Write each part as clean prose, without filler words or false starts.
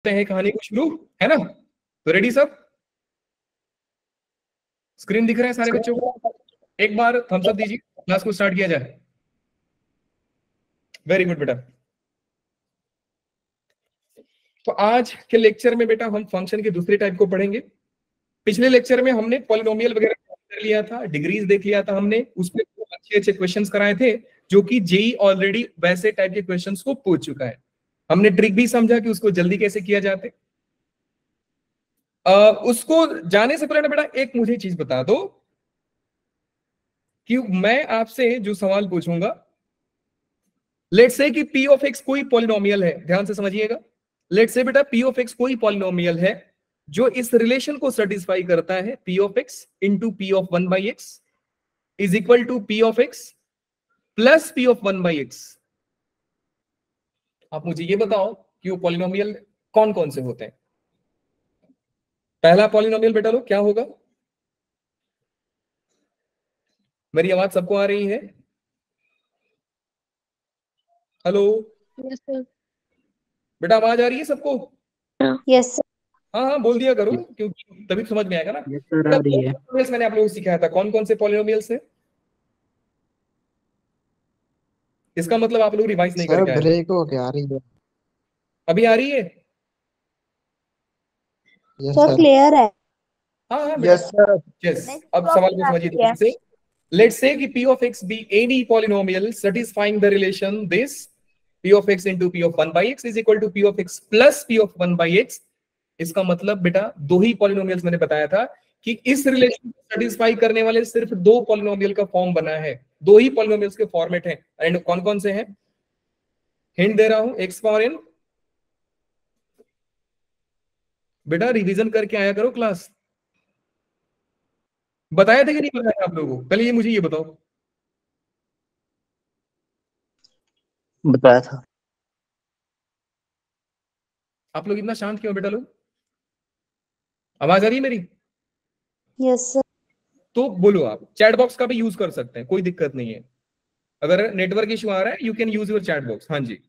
हैं कहानी को शुरू, है ना? तो रेडी सब? स्क्रीन दिख रहा है सारे बच्चों को? एक बार थम्स अप दीजिए, क्लास को स्टार्ट किया जाए। वेरी गुड बेटा। तो आज के लेक्चर में बेटा हम फंक्शन के दूसरे टाइप को पढ़ेंगे। पिछले लेक्चर में हमने पॉलिनोमियल वगैरह कर लिया था, डिग्रीज देख लिया था हमने, उसमें अच्छे अच्छे क्वेश्चंस कराए थे जो कि जेई ऑलरेडी वैसे टाइप के क्वेश्चंस को पूछ चुका है। हमने ट्रिक भी समझा कि उसको जल्दी कैसे किया जाते। उसको जाने से पहले बेटा एक मुझे चीज बता दो कि मैं आपसे जो सवाल पूछूंगा, लेट्स से कि p ऑफ x कोई पॉलिनोमियल है, ध्यान से समझिएगा। लेट्स से बेटा p ऑफ x कोई पॉलिनोमियल है जो इस रिलेशन को सेटिस्फाई करता है, p of x into p of 1 by x is equal to p of x plus p of 1 by x। आप मुझे ये बताओ कि वो पॉलिनोमियल कौन कौन से होते हैं। पहला पॉलिनोमियल बेटा लोग क्या होगा? मेरी आवाज सबको आ रही है? Hello yes sir. बेटा, आवाज आ रही है सबको? Yes sir. हाँ हाँ बोल दिया करो, क्योंकि तभी समझ में आएगा ना। यस सर, आ रही है। पॉलिनोमियल्स मैंने आप लोगों को सिखाया था, कौन कौन से पॉलिनोमियल्स है? इसका मतलब आप लोग रिवाइज नहीं सर करके आए। ब्रेक हो गया, आ रही है। अभी आ रही है? Yes sir sir. क्लियर है। हाँ हाँ यस बेटा। सर। यस, अब सवाल को समझिए ध्यान से। लेट्स से कि p of x be any polynomial satisfying the relation this p of x into p of 1 by x is equal to p of x plus p of 1 by x। इसका मतलब बेटा दो ही polynomials मैंने बताया था कि इस रिलेशन को सेटिस्फाई करने वाले सिर्फ दो पॉलिनोमियल का फॉर्म बना है, दो ही पॉलिनोमियल्स के फॉर्मेट हैं। एंड कौन कौन से हैं? हिंट दे रहा हूं, x पावर n। बेटा रिवीजन करके आया करो क्लास। बताया था कि नहीं बताया आप लोगों को? पहले ये मुझे ये बताओ। बताया था। आप लोग इतना शांत क्यों बेटा लोग? आवाज आ रही है मेरी? Yes sir. तो बोलो, आप चैट बॉक्स का भी यूज कर सकते हैं, कोई दिक्कत नहीं है। अगर नेटवर्क इशू आ रहा है, you can use your chat box. हाँ जी,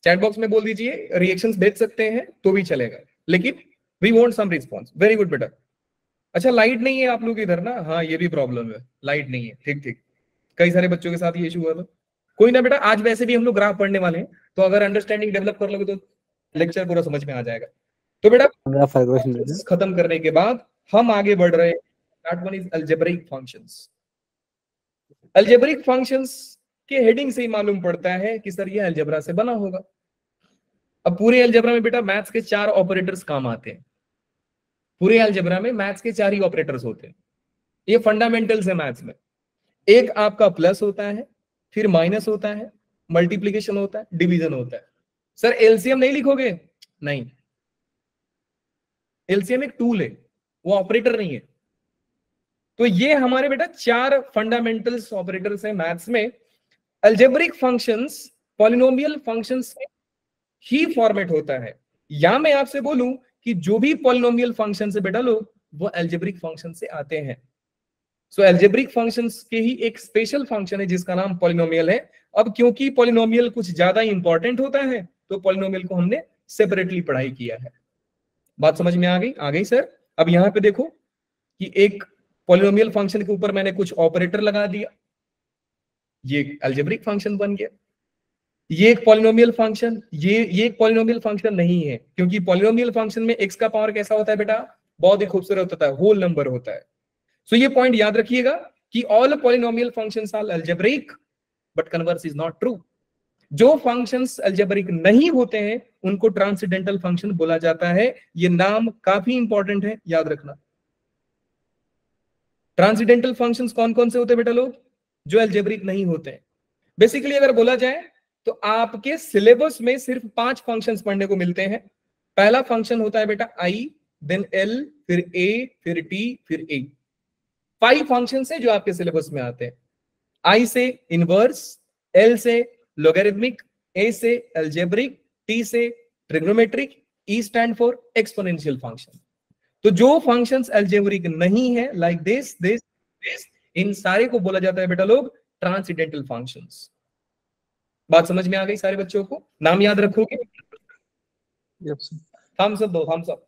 चैट बॉक्स में बोल दीजिए, रिएक्शंस भेज सकते हैं तो भी चलेगा, लेकिन we want some response. Very good बेटा। अच्छा, लाइट नहीं है आप लोग इधर ना? हाँ, ये भी प्रॉब्लम है, लाइट नहीं है। ठीक ठीक, कई सारे बच्चों के साथ ये इशू हुआ था। कोई ना बेटा, आज वैसे भी हम लोग ग्राफ पढ़ने वाले हैं, तो अगर अंडरस्टैंडिंग डेवलप कर लोगे तो लेक्चर पूरा समझ में आ जाएगा। तो बेटा खत्म करने के बाद हम आगे बढ़ रहे हैं। That one is algebraic functions. Algebraic functions के हेडिंग से ही मालूम पड़ता है कि सर ये अलजेब्रा से बना होगा। अब पूरे अलजेब्रा में बेटा मैथ्स के 4 ऑपरेटर्स काम आते हैं। पूरे अलजेब्रा में मैथ्स के 4 ही ऑपरेटर्स होते हैं। ये फंडामेंटल्स है मैथ्स में। एक आपका प्लस होता है, फिर माइनस होता है, मल्टीप्लीकेशन होता है, डिवीजन होता है। सर एलसीएम नहीं लिखोगे? नहीं, एलसीएम एक टूल है, वो ऑपरेटर नहीं है। तो ये हमारे बेटा 4 फंडामेंटल्स ऑपरेटर्स हैं मैथ्स में। अलजेब्रिक फंक्शंस पॉलिनोमियल फंक्शंस में ही फॉर्मेट होता है। या मैं आपसे बोलूं कि जो भी पॉलिनोमियल फंक्शन से बेटा लोग, वो अलजेब्रिक फंक्शन से आते हैं। सो अलजेब्रिक फंक्शंस के ही एक स्पेशल फंक्शन है जिसका नाम पॉलिनोमियल है। अब क्योंकि पॉलिनोमियल कुछ ज्यादा इंपॉर्टेंट होता है, तो पॉलिनोमियल को हमने सेपरेटली पढ़ाई किया है। बात समझ में आ गई? आ गई सर। अब यहां पे देखो कि एक पॉलिनोमियल फंक्शन के ऊपर मैंने कुछ ऑपरेटर लगा दिया, ये अलजेब्रिक फंक्शन बन गया। ये एक पॉलिनोमियल फंक्शन, ये एक पॉलिनोमियल फंक्शन नहीं है, क्योंकि पॉलिनोमियल फंक्शन में x का पावर कैसा होता है बेटा? बहुत ही खूबसूरत होता है, होल नंबर होता है। सो ये पॉइंट याद रखिएगा कि all polynomial functions are algebraic, but converse is not true. जो फंक्शंस अलजेब्रिक नहीं होते हैं उनको ट्रांसेंडेंटल फंक्शन बोला जाता है। ये नाम काफी इंपॉर्टेंट है, याद रखना। ट्रांसेंडेंटल फंक्शंस कौन कौन से होते हैं बेटा लोग? जो अलजेब्रिक नहीं होते हैं। बेसिकली अगर बोला जाए तो आपके सिलेबस में सिर्फ 5 फंक्शंस पढ़ने को मिलते हैं। पहला फंक्शन होता है बेटा आई, देन एल, फिर ए, फिर टी, फिर ए। 5 फंक्शंस है जो आपके सिलेबस में आते हैं। आई से इनवर्स, एल से लोगरिथमिक, ए से अलजेब्रिक, टी से trigonometric, E stand for exponential function. तो जो फंक्शंस अलजेब्रिक नहीं है, लाइक दिस दिस दिस, इन सारे को बोला जाता है बेटा लोग ट्रांसेंडेंटल फंक्शंस। बात समझ में आ गई सारे बच्चों को? नाम याद रखोगे? Yes, sir. थम्स अप दो, thumbs up.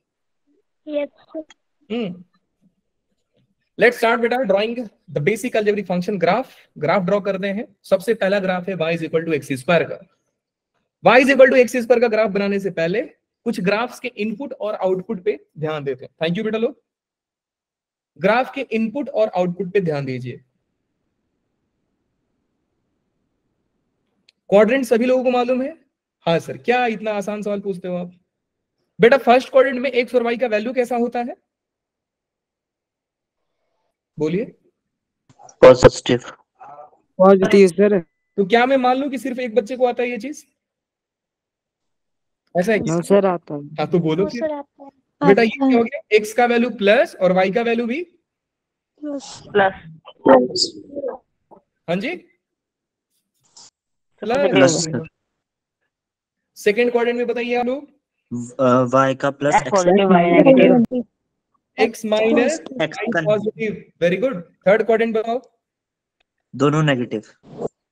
Yes, sir. Let's start बेटा drawing the basic algebraic function graph. Graph draw करते हैं। सबसे पहला ग्राफ है y is equal to x square का। y is equal to x square का graph बनाने से पहले कुछ ग्राफ्स के इनपुट और आउटपुट पे ध्यान देते हैं। थैंक यू बेटा लोग। ग्राफ के इनपुट और आउटपुट पे ध्यान दीजिए। क्वाड्रेंट सभी लोगों को मालूम है? हाँ सर, क्या इतना आसान सवाल पूछते हो आप? बेटा फर्स्ट क्वाड्रेंट में एक्स और वाई का वैल्यू कैसा होता है? बोलिए। पॉजिटिव। Positive sir. तो क्या मैं मान लूं कि सिर्फ एक बच्चे को आता है ये चीज? ऐसा है नो क्या? सर आता है। हाँ तो बोलो No, फिर। sir, आता है। बेटा ये क्या हो गया? एक्स का वैल्यू प्लस और वाई का वैल्यू भी Plus. प्लस। हाँ जी plus plus. Sir. Second quadrant में बताइए आप लोग। वाई का plus x positive y negative. X minus x y का positive. Very good. Third quadrant बताओ। दोनों नेगेटिव।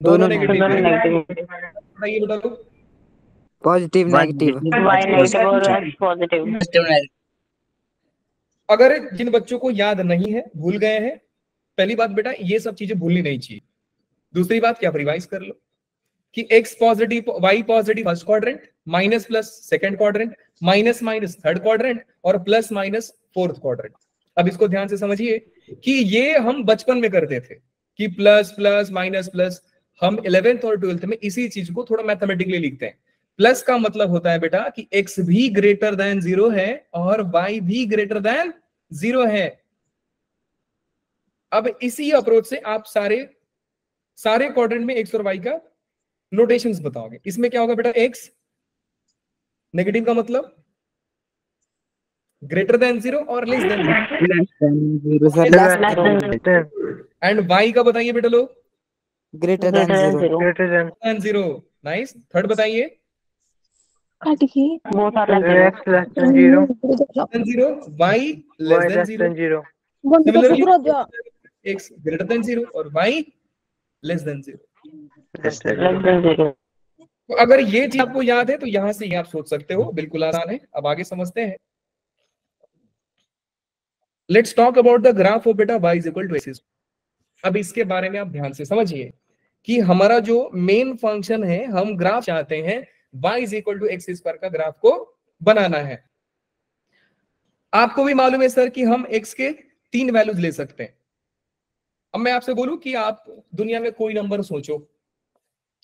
दोनों नेगेटिव। नेगेटिव। बताइए बेटा लोग। Positive negative. वाई नेगेटिव और एक्स पॉजिटिव। अगर जिन बच्चों को याद नहीं है, भूल गए हैं, पहली बात बेटा ये सब चीजें भूलनी नहीं चाहिए। दूसरी बात क्या रिवाइज कर लो कि x positive y positive first quadrant, minus plus second quadrant, minus minus third quadrant और प्लस माइनस फोर्थ क्वाड्रेंट। अब इसको ध्यान से समझिए कि ये हम बचपन में करते थे कि प्लस प्लस माइनस प्लस। हम 11th और 12th में इसी चीज को थोड़ा मैथमेटिकली लिखते हैं। प्लस का मतलब होता है बेटा कि x भी ग्रेटर देन 0 है और y भी ग्रेटर देन 0 है। अब इसी अप्रोच से आप सारे क्वाड्रेंट में x और y का नोटेशंस बताओगे। इसमें क्या होगा बेटा? x नेगेटिव का मतलब ग्रेटर देन 0 और लेस देन 0। एंड y का बताइए बेटा लोग। Greater than 0। नाइस। थर्ड बताइए। काट के than 0 y less than 0। Similarly, x greater than 0 और y less than 0। तो अगर ये चीज आपको याद है तो यहां से ये आप सोच सकते हो, बिल्कुल आसान है। अब आगे समझते हैं। Let's talk about the graph of बेटा y is equal to x। अब इसके बारे में आप ध्यान से समझिए कि हमारा जो मेन फंक्शन है, हम ग्राफ चाहते हैं y is equal to x square का ग्राफ को बनाना है। आपको भी मालूम है सर कि हम x के 3 वैल्यूज ले सकते हैं। अब मैं आपसे बोलूं कि आप दुनिया में कोई नंबर सोचो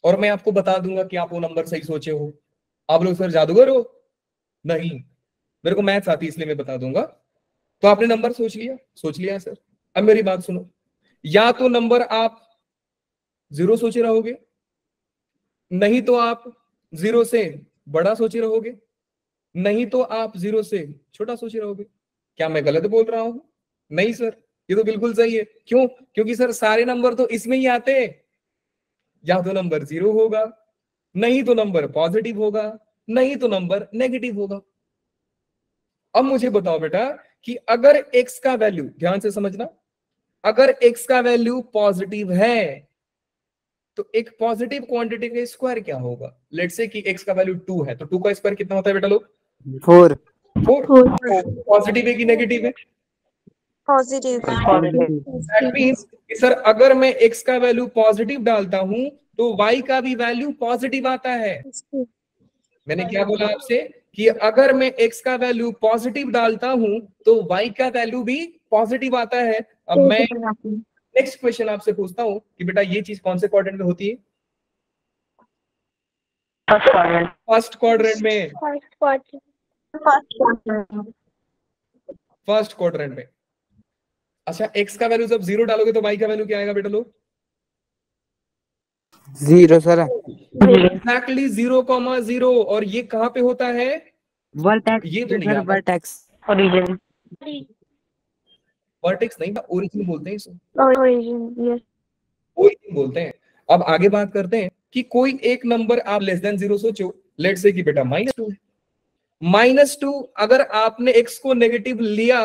और मैं आपको बता दूंगा कि आप वो नंबर सही सोचे हो। आप लोग सर जादूगर हो? नहीं, मेरे को मैथ्स आती है इसलिए मैं बता दूंगा। तो आपने नंबर सोच लिया सर। अब मेरी बात सुनो, या तो नंबर आप 0 सोचे रहोगे, नहीं तो आप 0 से बड़ा सोचे रहोगे, नहीं तो आप 0 से छोटा सोचे रहोगे। क्या मैं गलत बोल रहा हूं? नहीं सर, ये तो बिल्कुल सही है। क्यों? क्योंकि सर सारे नंबर तो इसमें ही आते हैं। या तो नंबर 0 होगा, नहीं तो नंबर पॉजिटिव होगा, नहीं तो नंबर नेगेटिव होगा। अब मुझे बताओ बेटा कि अगर x का वैल्यू, ध्यान से समझना, अगर x का वैल्यू पॉजिटिव है तो एक पॉजिटिव क्वांटिटी का स्क्वायर क्या होगा? लेट्स से कि x का वैल्यू 2 है तो 2 का स्क्वायर कितना होता है बेटा लोग? 4। पॉजिटिव है कि नेगेटिव है? पॉजिटिव। That means कि सर अगर मैं x का वैल्यू पॉजिटिव डालता हूं तो y का भी वैल्यू पॉजिटिव आता है। मैंने क्या बोला आपसे कि अगर मैं x का वैल्यू पॉजिटिव डालता हूं तो y का वैल्यू भी पॉजिटिव आता है। अब मैं नेक्स्ट क्वेश्चन आपसे पूछता हूं कि बेटा ये चीज कौन से क्वाड्रेंट में होती है? फर्स्ट क्वाड्रेंट में। फर्स्ट क्वाड्रेंट में। अच्छा, x का वैल्यू जब 0 डालोगे तो y का वैल्यू क्या आएगा बेटा लोग? 0 सर। एग्जैक्टली 0,0। और ये कहां पे होता है? ये तो नहीं आता। वर्टेक्स वर्टेक्स नहीं, ओरिजिन बोलते हैं इसे। Origin, ओरिजिन बोलते हैं। अब आगे बात करते हैं कि कोई एक नंबर आप लेस देन 0 सोचो। लेट्स से कि बेटा -2 है। -2 अगर आपने x को नेगेटिव लिया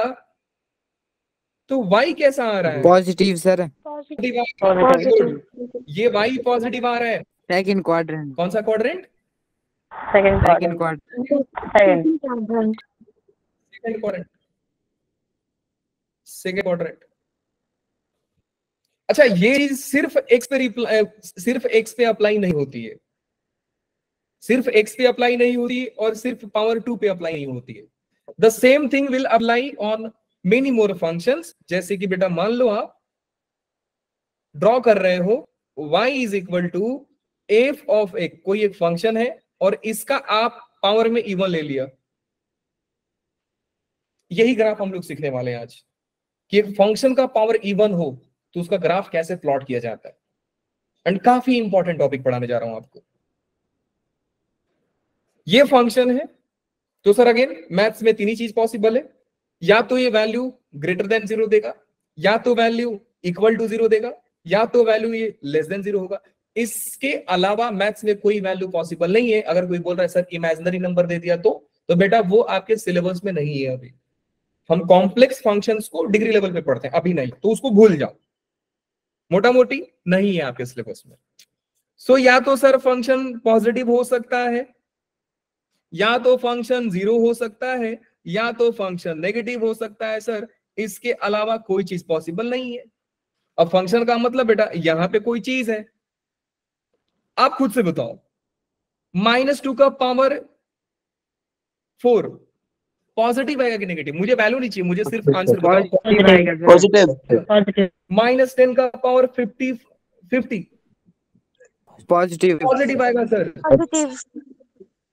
तो y कैसा आ रहा है? Positive sir. Positive. ये y पॉजिटिव आ रहा है। Second quadrant. कौन सा quadrant? Second Second quadrant. Second quadrant. अच्छा, ये चीज सिर्फ एक्स पे अप्लाई नहीं होती है, सिर्फ एक्स पे अप्लाई नहीं होती और सिर्फ पावर 2 पे अप्लाई नहीं होती है। The same thing will apply on many more functions. जैसे कि बेटा मान लो आप ड्रॉ कर रहे हो y is equal to f of x, कोई एक फंक्शन है और इसका आप पावर में इवन ले लिया। यही ग्राफ हम लोग सीखने वाले हैं आज कि एक फंक्शन का पावर इवन हो तो उसका ग्राफ कैसे प्लॉट किया जाता है। एंड काफी इंपॉर्टेंट टॉपिक पढ़ाने जा रहा हूं आपको। ये फंक्शन है तो सर अगेन मैथ्स में तीन ही चीज पॉसिबल है, या तो ये वैल्यू ग्रेटर देन 0 देगा, या तो वैल्यू इक्वल टू 0 देगा, या तो वैल्यू ये लेस देन 0 होगा। इसके अलावा मैथ्स में कोई वैल्यू पॉसिबल नहीं है। अगर कोई बोल रहा है सर इमेजिनरी नंबर दे दिया तो बेटा वो आपके सिलेबस में नहीं है। अभी हम कॉम्प्लेक्स फंक्शंस को डिग्री लेवल पे पढ़ते हैं, अभी नहीं, तो उसको भूल जाओ, मोटा मोटी नहीं है आपके सिलेबस में। सो या तो सर फंक्शन पॉजिटिव हो सकता है, या तो फंक्शन 0 हो सकता है, या तो फंक्शन नेगेटिव हो सकता है सर। इसके अलावा कोई चीज पॉसिबल नहीं है। अब फंक्शन का मतलब बेटा यहां पे कोई चीज है, आप खुद से बताओ -2 का पावर 4 पॉजिटिव आएगा कि नेगेटिव? मुझे वैल्यू नहीं चाहिए, मुझे सिर्फ आंसर बताओ। पॉजिटिव। -10 का पावर 50 पॉजिटिव पॉजिटिव आएगा सर। Positive.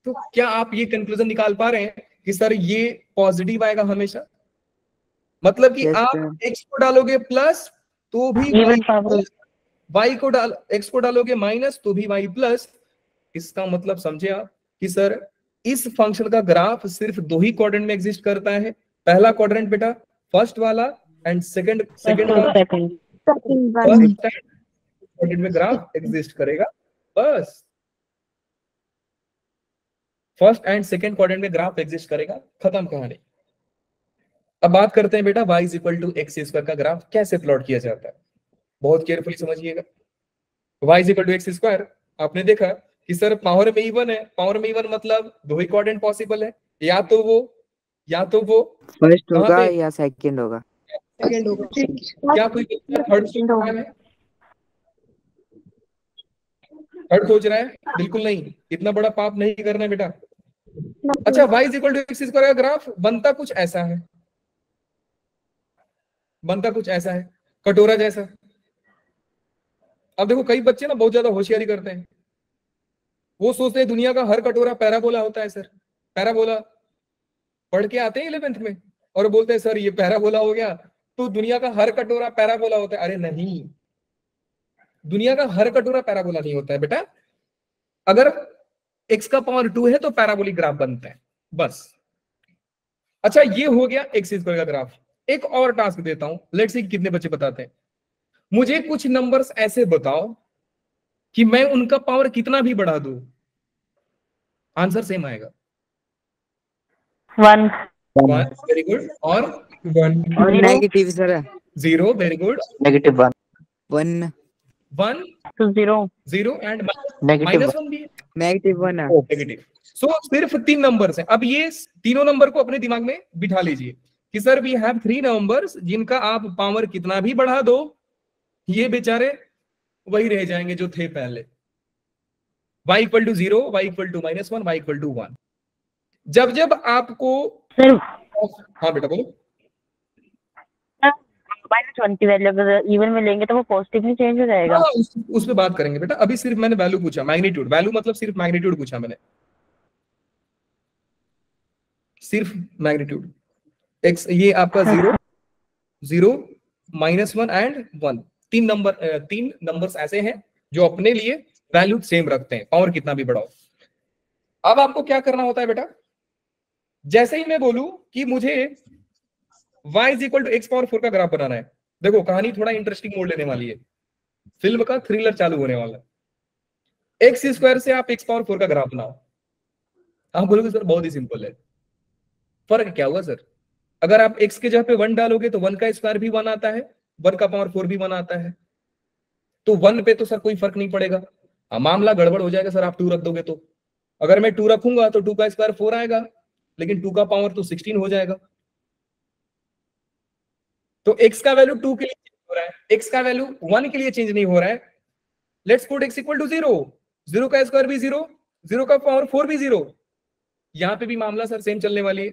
तो क्या आप ये कंक्लूजन निकाल पा रहे हैं कि सर ये पॉजिटिव आएगा हमेशा? मतलब कि Yes, आप sir. x को डालोगे प्लस तो भी Even power. y को x को डालोगे माइनस तो भी y प्लस। इसका मतलब समझे आप कि सर इस फंक्शन का ग्राफ सिर्फ दो ही क्वाड्रेंट में एग्जिस्ट करता है। पहला क्वाड्रेंट बेटा फर्स्ट वाला एंड सेकंड वाला। Second. Second one. First quadrant में ग्राफ एग्जिस्ट करेगा, बस फर्स्ट एंड सेकंड क्वाड्रेंट में ग्राफ एग्जिस्ट करेगा, खत्म कहानी। अब बात करते हैं बेटा y is equal to x square का ग्राफ कैसे प्लॉट किया जाता है। बहुत केयरफुली समझिएगा। y is equal to x square, आपने देखा कि सर पावर में इवन है, पावर में इवन मतलब दो ही क्वाड्रेंट पॉसिबल है, या तो वो फर्स्ट कहाँ होगा पे? या सेकंड होगा? सेकंड होगा। क्या कोई थर्ड सोच रहा है? थर्ड सोच रहा है? बिल्कुल नहीं, इतना बड़ा पाप नहीं करना है बेटा। अच्छा, y is equal to x square का ग्राफ बनता कुछ ऐसा है, कटोरा जैसा। अब देखो कई बच्चे ना बहुत ज्यादा होशियारी करते हैं, वो सोचते हैं दुनिया का हर कटोरा पैराबोला होता है। सर पैराबोला पढ़ के आते हैं 11th में और बोलते हैं सर ये पैराबोला हो गया तो दुनिया का हर कटोरा पैराबोला होता है। अरे नहीं, दुनिया का हर कटोरा पैराबोला नहीं होता है बेटा। अगर x का पावर 2 है तो पैराबोलिक ग्राफ बनता है, बस। अच्छा, ये हो गया एक्स स्क्वायर का ग्राफ। एक और टास्क देता हूं, लेट्स सी कितने बच्चे बताते हैं। मुझे कुछ नंबर्स ऐसे बताओ कि मैं उनका पावर कितना भी बढ़ा दूं आंसर सेम आएगा। 1. Very good. और 1 और negative sir. 0 very good. Negative 1 1 1 to 0. 0 and negative -1 भी है। नेगेटिव 1 है। नेगेटिव। सो सिर्फ 3 नंबर्स हैं। अब ये तीनों नंबर को अपने दिमाग में बिठा लीजिए कि सर वी हैव 3 नंबर्स जिनका आप पावर कितना भी बढ़ा दो ये बेचारे वही रह जाएंगे जो थे पहले। y equal to 0, y equal to -1, y equal to 1। जब आपको सर हाँ बेटा बोलो। -1 की वैल्यू अगर इवन में लेंगे तो वो पॉजिटिव में चेंज हो जाएगा। हाँ, उस पे बात करेंगे बेटा। अभी सिर्फ मैंने वैल्यू पूछा, मैग्नीट्यूड। वैल्यू मतलब सिर्फ मैग्नीट्यूड पूछा मैंने, सिर्फ मैग्नीट्यूड। x ये आपका 0 0 -1 एंड 1। तीन नंबर्स ऐसे हैं जो अपने लिए वैल्यू सेम रखते हैं, पावर कितना भी बढ़ाओ। अब आपको क्या करना होता है बेटा, जैसे ही मैं बोलूं कि मुझे y is equal to x power 4 का ग्राफ बनाना है, देखो कहानी थोड़ा इंटरेस्टिंग मोड लेने वाली है, फिल्म का थ्रिलर चालू होने वाला है। एक्स स्क्वायर से आप एक्स पावर 4 का ग्राफ बनाओ। आप बोलोगे सर बहुत ही सिंपल है। फर्क क्या हुआ सर? अगर आप x के जगह पे 1 डालोगे तो 1 का स्क्वायर भी 1 आता है, 1 का पावर 4 भी 1 आता है, तो 1 पे तो सर कोई फर्क नहीं पड़ेगा। मामला गड़बड़ हो जाएगा सर आप 2 रख दोगे तो। अगर मैं 2 रखूंगा तो 2 का स्क्वायर 4 आएगा, लेकिन 2 का पावर तो 16 हो जाएगा। तो x का वैल्यू 2 के लिए चेंज हो रहा है, x का वैल्यू 1 के लिए चेंज नहीं हो रहा है। Let's put x equal to 0, 0 का स्क्वायर भी 0, 0 का पावर 4 भी 0। यहां पे भी मामला सर सेम चलने वाली है।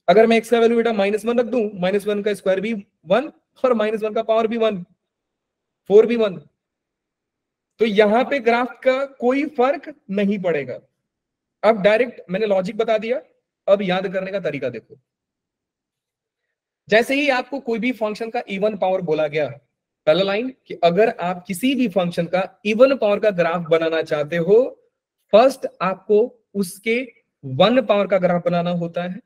अगर मैं x का वैल्यू बेटा -1 रख दूं, -1 का स्क्वायर भी 1 और -1 का पावर भी 1, 4 भी 1, तो यहां पे ग्राफ का कोई फर्क नहीं पड़ेगा। अब डायरेक्ट मैंने लॉजिक बता दिया, अब याद करने का तरीका देखो। जैसे ही आपको कोई भी फंक्शन का इवन पावर बोला गया, पहला लाइन कि अगर आप किसी भी फंक्शन का इवन पावर का ग्राफ बनाना चाहते हो, फर्स्ट आपको उसके 1 पावर का ग्राफ बनाना होता है,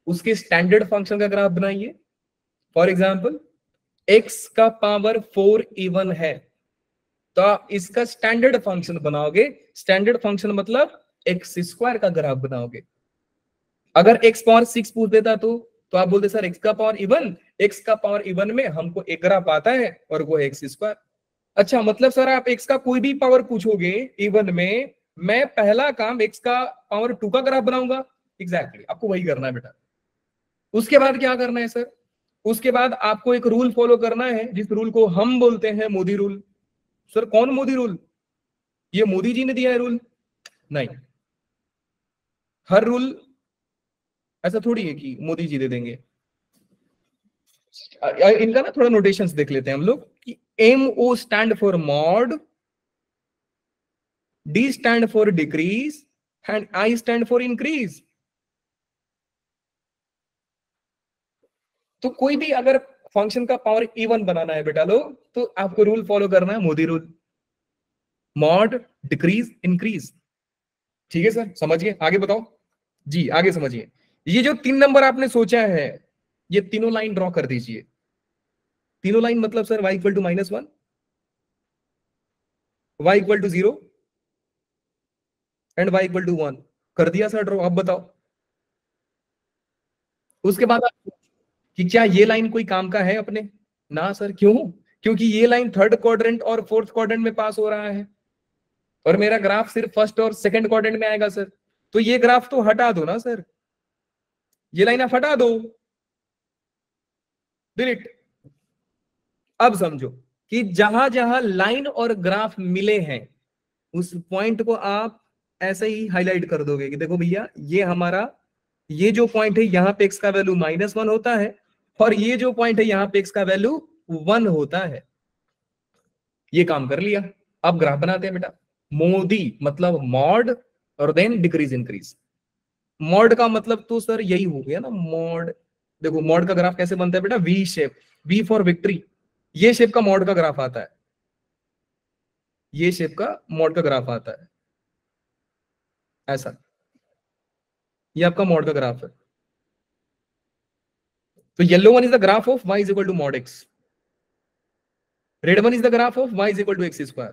उसके स्टैंडर्ड फंक्शन का ग्राफ बनाइए। फॉर एग्जाम्पल x का पावर 4 इवन है, तो आप इसका स्टैंडर्ड फंक्शन बनाओगे। स्टैंडर्ड फंक्शन मतलब x² का ग्राफ बनाओगे। अगर x पावर 6 पूछ देता तो आप बोलते सर x का पावर इवन, x का पावर इवन में हमको एक ग्राफ आता है और वो x²। अच्छा, मतलब सर आप x का कोई भी पावर पूछोगे इवन में, मैं पहला काम x का पावर 2 का ग्राफ बनाऊंगा। एग्जैक्टली आपको वही करना है बेटा। उसके बाद क्या करना है सर? उसके बाद आपको एक रूल फॉलो करना है, जिस रूल को हम बोलते हैं मोदी रूल। सर कौन मोदी रूल? ये मोदी जी ने दिया है रूल? नहीं, हर रूल ऐसा थोड़ी है कि मोदी जी दे देंगे। इनका ना थोड़ा नोटेशंस देख लेते हैं हम लोग कि MO stand for mod, D stand for decrease and I stand for increase. तो कोई भी अगर फंक्शन का पावर इवन बनाना है बेटा लोग, तो आपको रूल फॉलो करना है Modi rule, mod, decrease, increase. ठीक है सर, समझिए, आगे बताओ जी, आगे समझिए। ये जो 3 नंबर आपने सोचा है, ये तीनों लाइन ड्रॉ कर दीजिए। तीनों लाइन मतलब sir y equal to -1, y equal to 0 and y equal to 1 कर दिया सर ड्रॉ। अब बताओ उसके बाद कि क्या ये लाइन कोई काम का है अपने? ना सर, क्यों? क्योंकि ये लाइन 3rd क्वाड्रेंट और 4th क्वाड्रेंट में पास हो रहा है और मेरा ग्राफ सिर्फ 1st और 2nd क्वाड्रेंट में आएगा सर। तो ये ग्राफ तो हटा दो ना सर, ये लाइन आप हटा दो, डिलीट। अब समझो कि जहां जहां लाइन और ग्राफ मिले हैं, उस पॉइंट को आप ऐसे ही हाईलाइट कर दोगे कि देखो भैया, ये हमारा ये जो पॉइंट है यहाँ पे x का वैल्यू -1 होता है और ये जो पॉइंट है यहाँ पे x का वैल्यू 1 होता है। ये काम कर लिया। अब ग्राफ बनाते हैं बेटा। मोदी मतलब मॉड और देन डिक्रीज इंक्रीज। मॉड का मतलब तो सर यही हो गया ना, मॉड। देखो मॉड का ग्राफ कैसे बनता है बेटा? V shape, V for victory, ये शेप का मॉड का ग्राफ आता है, ये शेप का मॉड का ग्राफ आता है ऐसा। ये आपका मॉड का ग्राफ है। तो yellow one is the graph of y is equal to mod x, red one is the graph of y is equal to x²।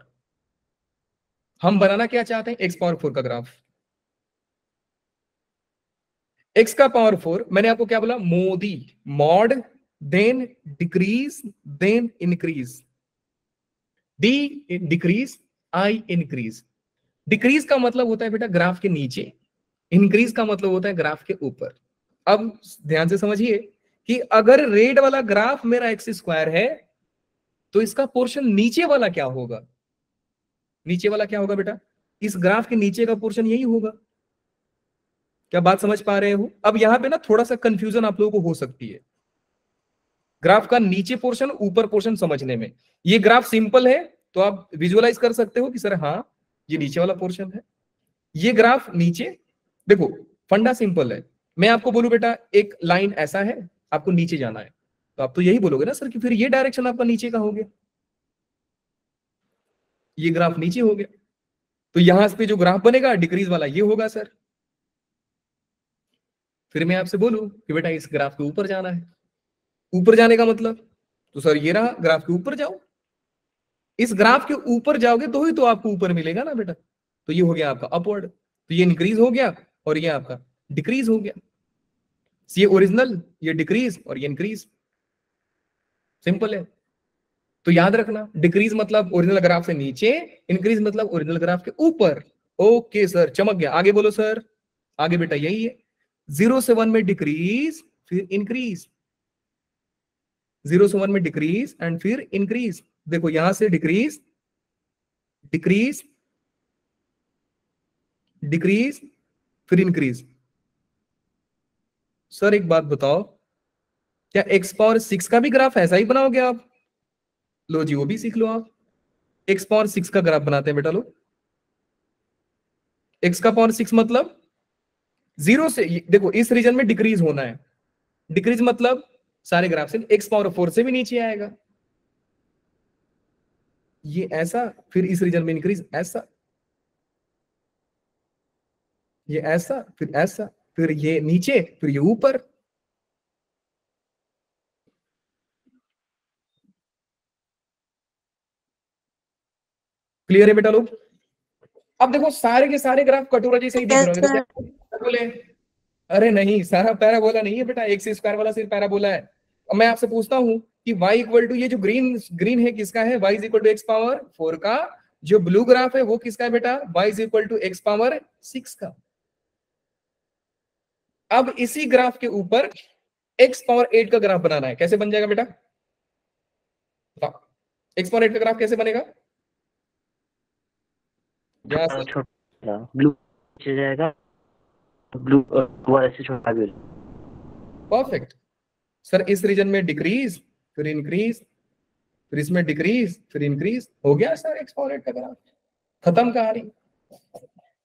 हम बनाना क्या चाहते हैं? x पावर 4 का ग्राफ। x का पावर 4, मैंने आपको क्या बोला? Modi, mod, then decrease, then increase. D decrease, I increase. Decrease का मतलब होता है बेटा ग्राफ के नीचे, इंक्रीज का मतलब होता है ग्राफ के ऊपर। अब ध्यान से समझिए कि अगर रेड वाला ग्राफ मेरा x² है, तो इसका पोर्शन नीचे वाला क्या होगा? नीचे वाला क्या होगा बेटा? इस ग्राफ के नीचे का पोर्शन यही होगा। क्या बात समझ पा रहे हो? अब यहां पे ना थोड़ा सा कंफ्यूजन आप लोगों को हो सकती है ग्राफ का नीचे पोर्शन ऊपर पोर्शन समझने में। ये ग्राफ सिंपल है तो आप विजुअलाइज कर सकते हो कि सर हाँ ये नीचे वाला पोर्शन है, ये ग्राफ नीचे। देखो फंडा सिंपल है। मैं आपको बोलूं बेटा एक लाइन ऐसा है, आपको नीचे जाना है, तो आप तो यही बोलोगे ना सर कि फिर ये डायरेक्शन आपका नीचे का हो गया, ये ग्राफ नीचे हो गया, तो यहां पे जो ग्राफ बनेगा डिक्रीज वाला ये होगा सर। फिर मैं आपसे बोलूं कि बेटा इस ग्राफ के ऊपर जाना है, ऊपर जाने का मतलब तो सर ये रहा, ग्राफ के ऊपर जाओ। इस ग्राफ के ऊपर जाओगे तो ही तो आपको ऊपर मिलेगा ना बेटा। तो ये हो गया आपका अपवर्ड, तो ये इंक्रीज हो गया और ये आपका डिक्रीज हो गया। ये ओरिजिनल, ये डिक्रीज और ये इंक्रीज, सिंपल है। तो याद रखना डिक्रीज मतलब ओरिजिनल ग्राफ से नीचे, इंक्रीज मतलब ओरिजिनल ग्राफ के ऊपर। ओके सर, चमक गया। आगे बोलो सर, आगे बेटा यही है। 0 से 1 में डिक्रीज फिर इंक्रीज, 0 से 1 में डिक्रीज एंड फिर इंक्रीज। देखो यहां से डिक्रीज, डिक्रीज, डिक्रीज, फिर इंक्रीज। सर एक बात बताओ, क्या x पावर 6 का भी ग्राफ ऐसा ही बनाओगे आप? लो जी, वो भी सीख लो आप। x पावर 6 का ग्राफ बनाते हैं बेटा लो। x का पावर 6 मतलब 0 से, देखो इस रीजन में डिक्रीज होना है। डिक्रीज मतलब सारे ग्राफ से x पावर 4 से भी नीचे आएगा। ये ऐसा, फिर इस रीजन में इंक्रीज ऐसा, ये ऐसा, फिर ऐसा, फिर ये नीचे, फिर ये ऊपर। क्लियर है बेटा लोग? अब देखो सारे के सारे ग्राफ कटोरा जैसे ही दिख रहे Yes, होंगे, तो sir. क्या बोले? अरे नहीं, सारा पैराबोला नहीं है बेटा, एक्स स्क्वायर वाला सिर्फ पैराबोला है। अब मैं आपसे पूछता हूं कि y इक्वल टू, ये जो ग्रीन ग्रीन है किसका है? y is equal to x power 4 का। जो ब्लू ग्राफ है वो किसका है बेटा? y is equal to x power 6 का। अब इसी ग्राफ के ऊपर x पावर 8 का ग्राफ बनाना है। कैसे बन जाएगा बेटा? x पावर 8 का ग्राफ कैसे बनेगा? छोटा ब्लू नीचे जाएगा, ब्लू वाला से छोटा भी। Perfect sir. इस रीजन में डिक्रीज फिर इंक्रीज, फिर इसमें डिक्रीज फिर इंक्रीज, हो गया सर x पावर 8 का ग्राफ, खत्म कहानी।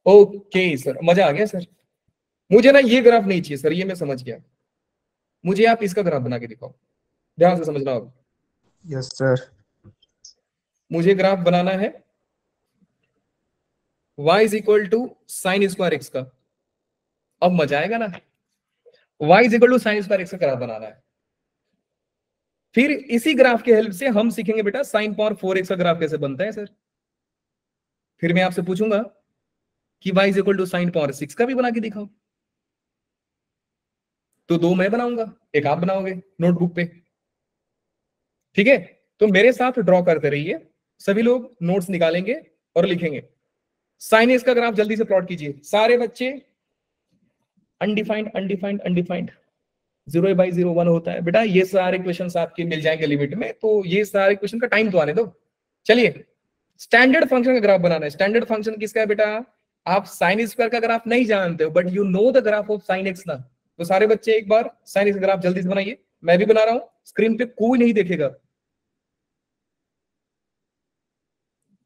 ओके सर, मजा आ गया सर। मुझे ना ये ग्राफ नहीं चाहिए सर, ये मैं समझ गया। मुझे आप इसका ग्राफ बना के दिखाओ, ध्यान से समझना अब। Yes sir. मुझे ग्राफ बनाना है y is equal to sine square x का। अब मजा आएगा ना, y is equal to sine square x का ग्राफ बनाना है। फिर इसी ग्राफ के हेल्प से हम सीखेंगे बेटा साइन पावर 4x का ग्राफ कैसे बनता है सर। फिर मैं आपसे पूछूंगा कि y is equal to sine power 6 का भी बना के दिखाओ। तो दो मैं बनाऊंगा, एक आप बनाओगे नोटबुक पे, ठीक है? तो मेरे साथ ड्रॉ करते रहिए, सभी लोग नोट्स निकालेंगे और लिखेंगे। साइन एक्स का ग्राफ जल्दी से प्लॉट कीजिए सारे बच्चे। अनडिफाइंड, अनडिफाइंड, अनडिफाइंड, 0/0 1 होता है बेटा। ये सारे क्वेश्चंस आपके मिल जाएंगे लिमिट में, तो ये सारे क्वेश्चन का टाइम तो आने दो। चलिए, स्टैंडर्ड फंक्शन का ग्राफ बनाना है। स्टैंडर्ड फंक्शन किसका है बेटा? आप साइन स्क्वायर का ग्राफ नहीं जानते हो, but you know the graph of sine x ना। तो सारे बच्चे एक बार साइन एक्स का ग्राफ जल्दी से बनाइए। मैं भी बना रहा हूं, स्क्रीन पे कोई नहीं देखेगा।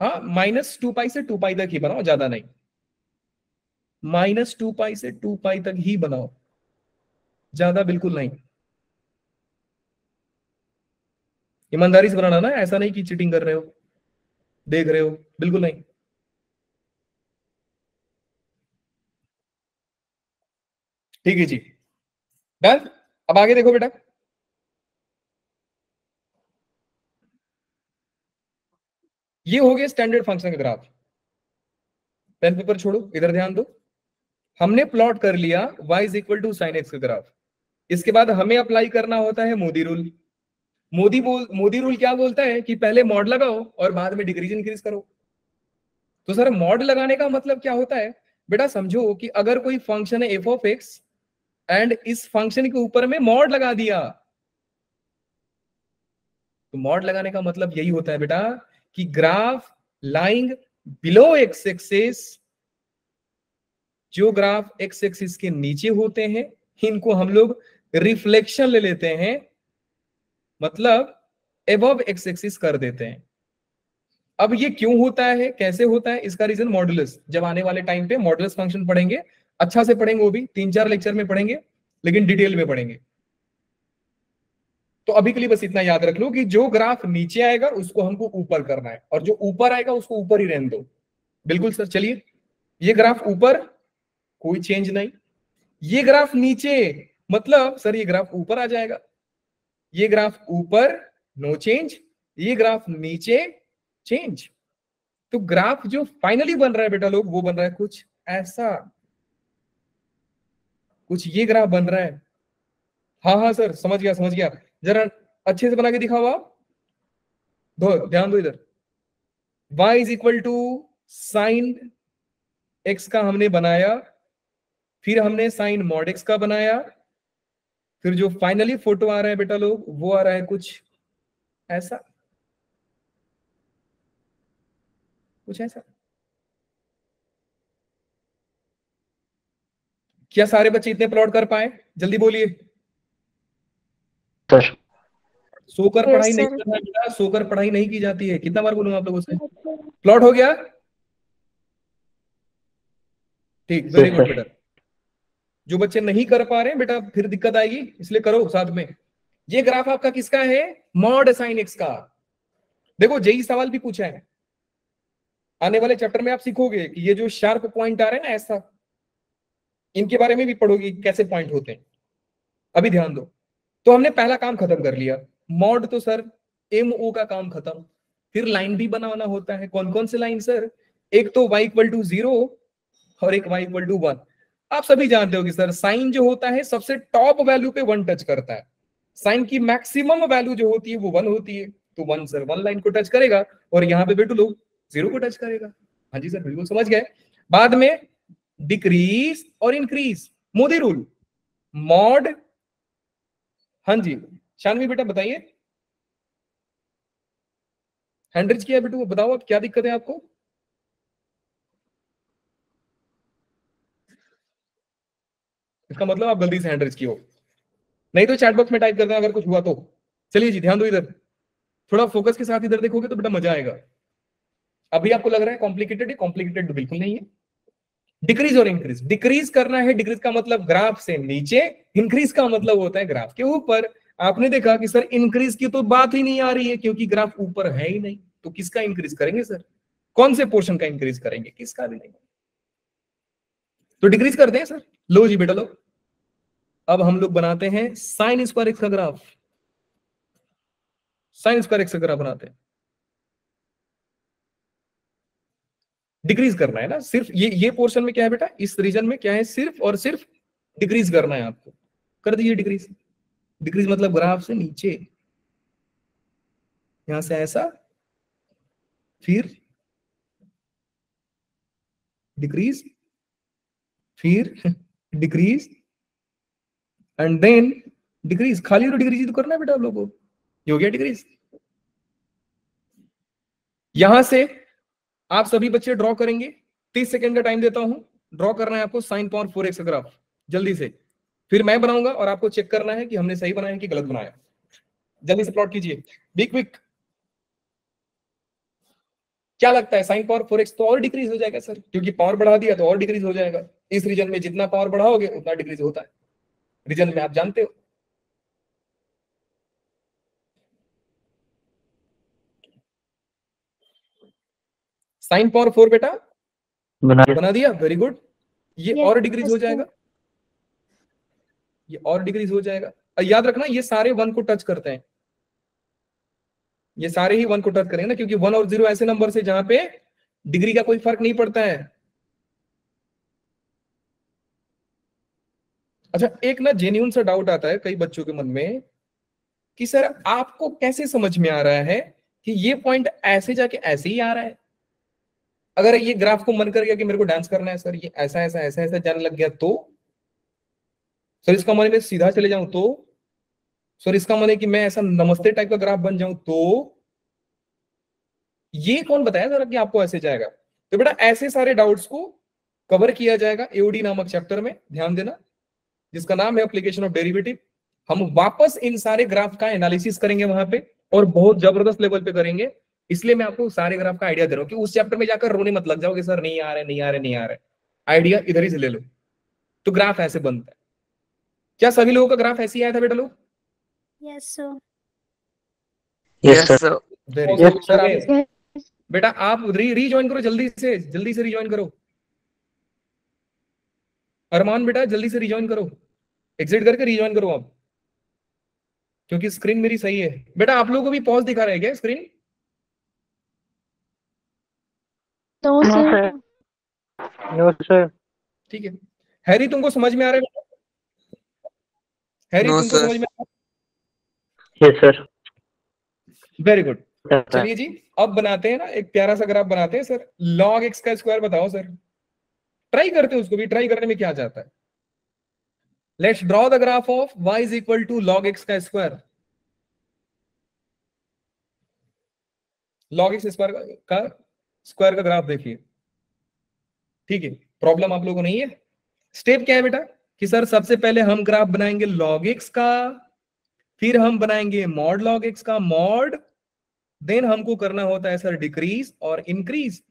हाँ, -2π से 2π तक ही बनाओ, ज्यादा नहीं। -2π से 2π तक ही बनाओ, ज्यादा बिल्कुल नहीं। ईमानदारी से बनाना ना, ऐसा नहीं कि चीटिंग कर रहे हो, देख रहे हो, बिल्कुल नहीं। ठीक है जी, डन। अब आगे देखो बेटा, ये हो गया स्टैंडर्ड फंक्शन का ग्राफ। पेन पेपर छोड़ो, इधर ध्यान दो। हमने प्लॉट कर लिया y is equal to sine x का ग्राफ। इसके बाद हमें अप्लाई करना होता है मोदी रूल। मोदी रूल क्या बोलता है कि पहले मॉड लगाओ और बाद में डिक्रीज इंक्रीज करो। तो सर मॉड लगाने का मतलब क्या होता है बेटा? समझो कि अगर कोई फंक्शन है एफ ऑफ एक्स एंड इस फंक्शन के ऊपर में मॉड लगा दिया, तो मॉड लगाने का मतलब यही होता है बेटा कि graph lying below x axis, जो ग्राफ एक्स एक्सिस के नीचे होते हैं इनको हम लोग रिफ्लेक्शन ले लेते हैं, मतलब एबव एक्स एक्सिस कर देते हैं। अब ये क्यों होता है, कैसे होता है, इसका रीजन मॉडुलस। जब आने वाले टाइम पे मॉडुलस फंक्शन पढ़ेंगे, अच्छा से पढ़ेंगे, वो भी 3-4 लेक्चर में पढ़ेंगे, लेकिन डिटेल में पढ़ेंगे। तो अभी के लिए बस इतना याद रख लो कि जो ग्राफ नीचे आएगा उसको हमको ऊपर करना है, और जो ऊपर आएगा उसको ऊपर ही रहने दो। बिल्कुल सर। चलिए, ये ग्राफ ऊपर, कोई चेंज नहीं। ये ग्राफ नीचे, मतलब सर ये ग्राफ ऊपर आ जाएगा। ये ग्राफ ऊपर, नो चेंज। ये ग्राफ नीचे, चेंज। तो ग्राफ जो फाइनली बन रहा है बेटा लोग, वो बन रहा है कुछ ऐसा, कुछ ये ग्राफ बन रहा है। हाँ हाँ सर, समझ गया समझ गया। जरा अच्छे से बना के दिखाओ आप, ध्यान दो इधर। y is equal to sine x का हमने बनाया, फिर हमने साइन मॉड एक्स का बनाया, फिर जो फाइनली फोटो आ रहा है बेटा लोग, वो आ रहा है कुछ ऐसा, कुछ ऐसा। क्या सारे बच्चे इतने प्लॉट कर पाए? जल्दी बोलिए। सर सोकर Yes, पढ़ाई नहीं sir. करना बेटा, सोकर पढ़ाई नहीं की जाती है। कितना बार बोलूंगा आप लोगों से? प्लॉट हो गया? ठीक, वेरी Yes, गुड sir. बेटा। जो बच्चे नहीं कर पा रहे हैं बेटा, फिर दिक्कत आएगी, इसलिए करो साथ में। ये ग्राफ आपका किसका है? मॉड साइन एक्स का। देखो जेई सवाल भी पूछा है, आने वाले चैप्टर में आप सीखोगे कि ये जो शार्प पॉइंट आ रहे हैं ना ऐसा, इनके बारे में भी पढ़ोगे कैसे पॉइंट होते हैं। अभी ध्यान दो। तो हमने पहला काम खत्म कर लिया, मॉड तो सर एम ओ का काम खत्म। फिर लाइन भी बनाना होता है। कौन कौन से लाइन सर? एक तो y इक्वल टू 0 और एक y इक्वल टू 1। आप सभी जानते हो कि सर साइन जो होता है सबसे टॉप वैल्यू पे 1 टच करता है। साइन की मैक्सिमम वैल्यू जो होती है वो 1 होती है। तो 1 सर 1 लाइन को टच करेगा और यहाँ पे बेटू लोग 0 को टच करेगा। हाँ जी सर, बिल्कुल समझ गए। बाद में डिक्रीज और इंक्रीज, मोदी रूल, मॉड। हाँ जी शानवी बेटा बताइए, हैंड्रिज किया बेटू, बताओ अब क्या दिक्कत है आपको? इसका मतलब आप जल्दी से हैंड्रिज की हो, नहीं तो चैट बॉक्स में टाइप कर देना अगर कुछ हुआ तो। चलिए जी ध्यान दो इधर, थोड़ा फोकस के साथ इधर देखोगे तो बेटा मजा आएगा। अभी आपको लग रहा है कॉम्प्लिकेटेड है, कॉम्प्लिकेटेड बिल्कुल नहीं है। डिक्रीज और इंक्रीज, डिक्रीज करना है, डिक्रीज का मतलब ग्राफ से नीचे, इंक्रीज का मतलब होता है ग्राफ के ऊपर। आपने देखा कि सर इंक्रीज की तो बात ही नहीं आ रही है क्योंकि ग्राफ ऊपर है ही नहीं, तो किसका इंक्रीज करेंगे सर? कौन से पोर्शन का इंक्रीज करेंगे? किसका भी नहीं। तो डिक्रीज करते हैं सर। लो जी बेटा लो, अब हम लोग बनाते हैं साइन स्क्वायर एक्स का ग्राफ। साइन स्क्वायर एक्स का ग्राफ बनाते हैं। डिक्रीज करना है ना सिर्फ, ये पोर्शन में क्या है बेटा, इस रीजन में क्या है, सिर्फ और सिर्फ डिक्रीज करना है आपको। कर दीजिए डिक्रीज। डिक्रीज मतलब ग्राफ से नीचे, यहां से ऐसा, फिर डिक्रीज, फिर डिक्रीज एंड देन डिक्रीज। खाली तो डिक्रीज तो करना है बेटा आप लोगों को। ये हो गया डिक्रीज। यहां से आप सभी बच्चे ड्रॉ करेंगे, 30 सेकंड का टाइम देता हूं। ड्रॉ करना है आपको साइन पावर 4x का ग्राफ, जल्दी से। फिर मैं बनाऊंगा और आपको चेक करना है कि हमने सही बनाया कि गलत बनाया। जल्दी से प्लॉट कीजिए, बिग क्विक। क्या लगता है साइन पावर 4x तो और डिक्रीज हो जाएगा सर, क्योंकि पावर बढ़ा दिया तो और डिक्रीज हो जाएगा। इस रीजन में जितना पावर बढ़ाओगे उतना डिक्रीज होता है, रीजन में आप जानते हो। साइन पावर 4 बेटा बना दिया, वेरी गुड। ये Yes, और डिक्रीज हो sir. जाएगा, ये और डिक्रीज हो जाएगा। और याद रखना ये सारे 1 को टच करते हैं, ये सारे ही 1 को टच करेंगे ना, क्योंकि 1 और 0 ऐसे नंबर से जहां पे डिग्री का कोई फर्क नहीं पड़ता है। अच्छा एक ना जेन्युइन सा डाउट आता है कई बच्चों के मन में कि सर आपको कैसे समझ में आ रहा है कि ये पॉइंट ऐसे जाके ऐसे ही आ रहा है? अगर ये ग्राफ को मन कर गया कि मेरे को डांस करना है सर, ये ऐसा ऐसा ऐसा ऐसा जाने लग गया तो सर, इसका मन है सीधा चले जाऊं तो सर, इसका मन है कि मैं ऐसा नमस्ते टाइप का ग्राफ बन जाऊं तो ये कौन बताया जरा कि आपको ऐसे जाएगा? तो बेटा ऐसे सारे डाउट्स को कवर किया जाएगा एओडी नामक चैप्टर में, ध्यान देना, जिसका नाम है एप्लीकेशन ऑफ डेरिवेटिव। हम वापस इन सारे ग्राफ का एनालिसिस करेंगे वहां पे, और बहुत जबरदस्त लेवल पे करेंगे। इसलिए मैं आपको सारे ग्राफ का आइडिया दे रहा हूं कि उस चैप्टर में जाकर रोने मत लग जाओ कि सर नहीं आ रहे नहीं आ रहे नहीं आ रहे। आइडिया इधर ही से ले लो। तो ग्राफ ऐसे बनता है। क्या सभी लोगों का ग्राफ ऐसे ही आया था बेटा लोग? Yes, sir. Yes, sir. Very Yes, good sir. sir. Yes. बेटा आप रीज्वाइन करो, जल्दी से रिज्वाइन करो। अरमान बेटा जल्दी से रिज्वाइन करो, एग्जिट करके रिज्वाइन करो आप, क्योंकि स्क्रीन मेरी सही है। बेटा आप लोगों को भी पॉज दिखा रहा है क्या screen? No, No, sir. sir. No, sir. ठीक है। हैरी तुमको समझ में आ रहा है? हैरी No, तुमको sir. समझ में आ रहा Yes, sir. है? Very good. Sir. चलिए जी अब बनाते हैं ना एक प्यारा सा ग्राफ बनाते हैं सर। log x का स्क्वायर बताओ सर। ट्राई करते हैं उसको भी, ट्राई करने में क्या जाता है। Let's draw the graph of y is equal to log x का स्क्वायर, log x स्क्वायर का ग्राफ देखिए, ठीक है। प्रॉब्लम आप लोगों को नहीं है। स्टेप क्या है बेटा कि सर सबसे पहले हम ग्राफ बनाएंगे log x का, फिर हम बनाएंगे मॉड log x का मॉड, देन हमको करना होता है सर डिक्रीज और इंक्रीज।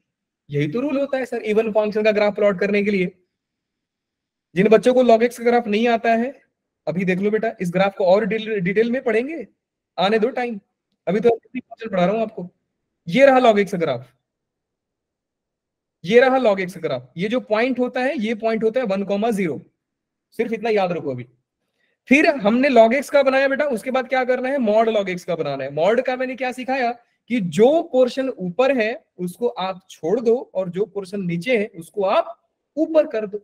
यही तो रूल होता है सर इवन फंक्शन का ग्राफ प्लॉट करने के लिए। जिन बच्चों को log x का ग्राफ नहीं आता है अभी देख लो बेटा, इस ग्राफ को और डिटेल में पढ़ेंगे, आने दो टाइम, अभी तो फंक्शन पढ़ा रहा हूं आपको। ये रहा log x का ग्राफ, ये रहा log x का ग्राफ। ये जो पॉइंट होता है ये पॉइंट होता है 1,0, सिर्फ इतना याद रखो अभी। फिर हमने log x का बनाया बेटा, उसके बाद क्या करना है मॉड log x का बनाना है। मॉड का मैंने क्या सिखाया कि जो पोर्शन ऊपर है उसको आप छोड़ दो और जो पोर्शन नीचे है उसको आप ऊपर कर दो,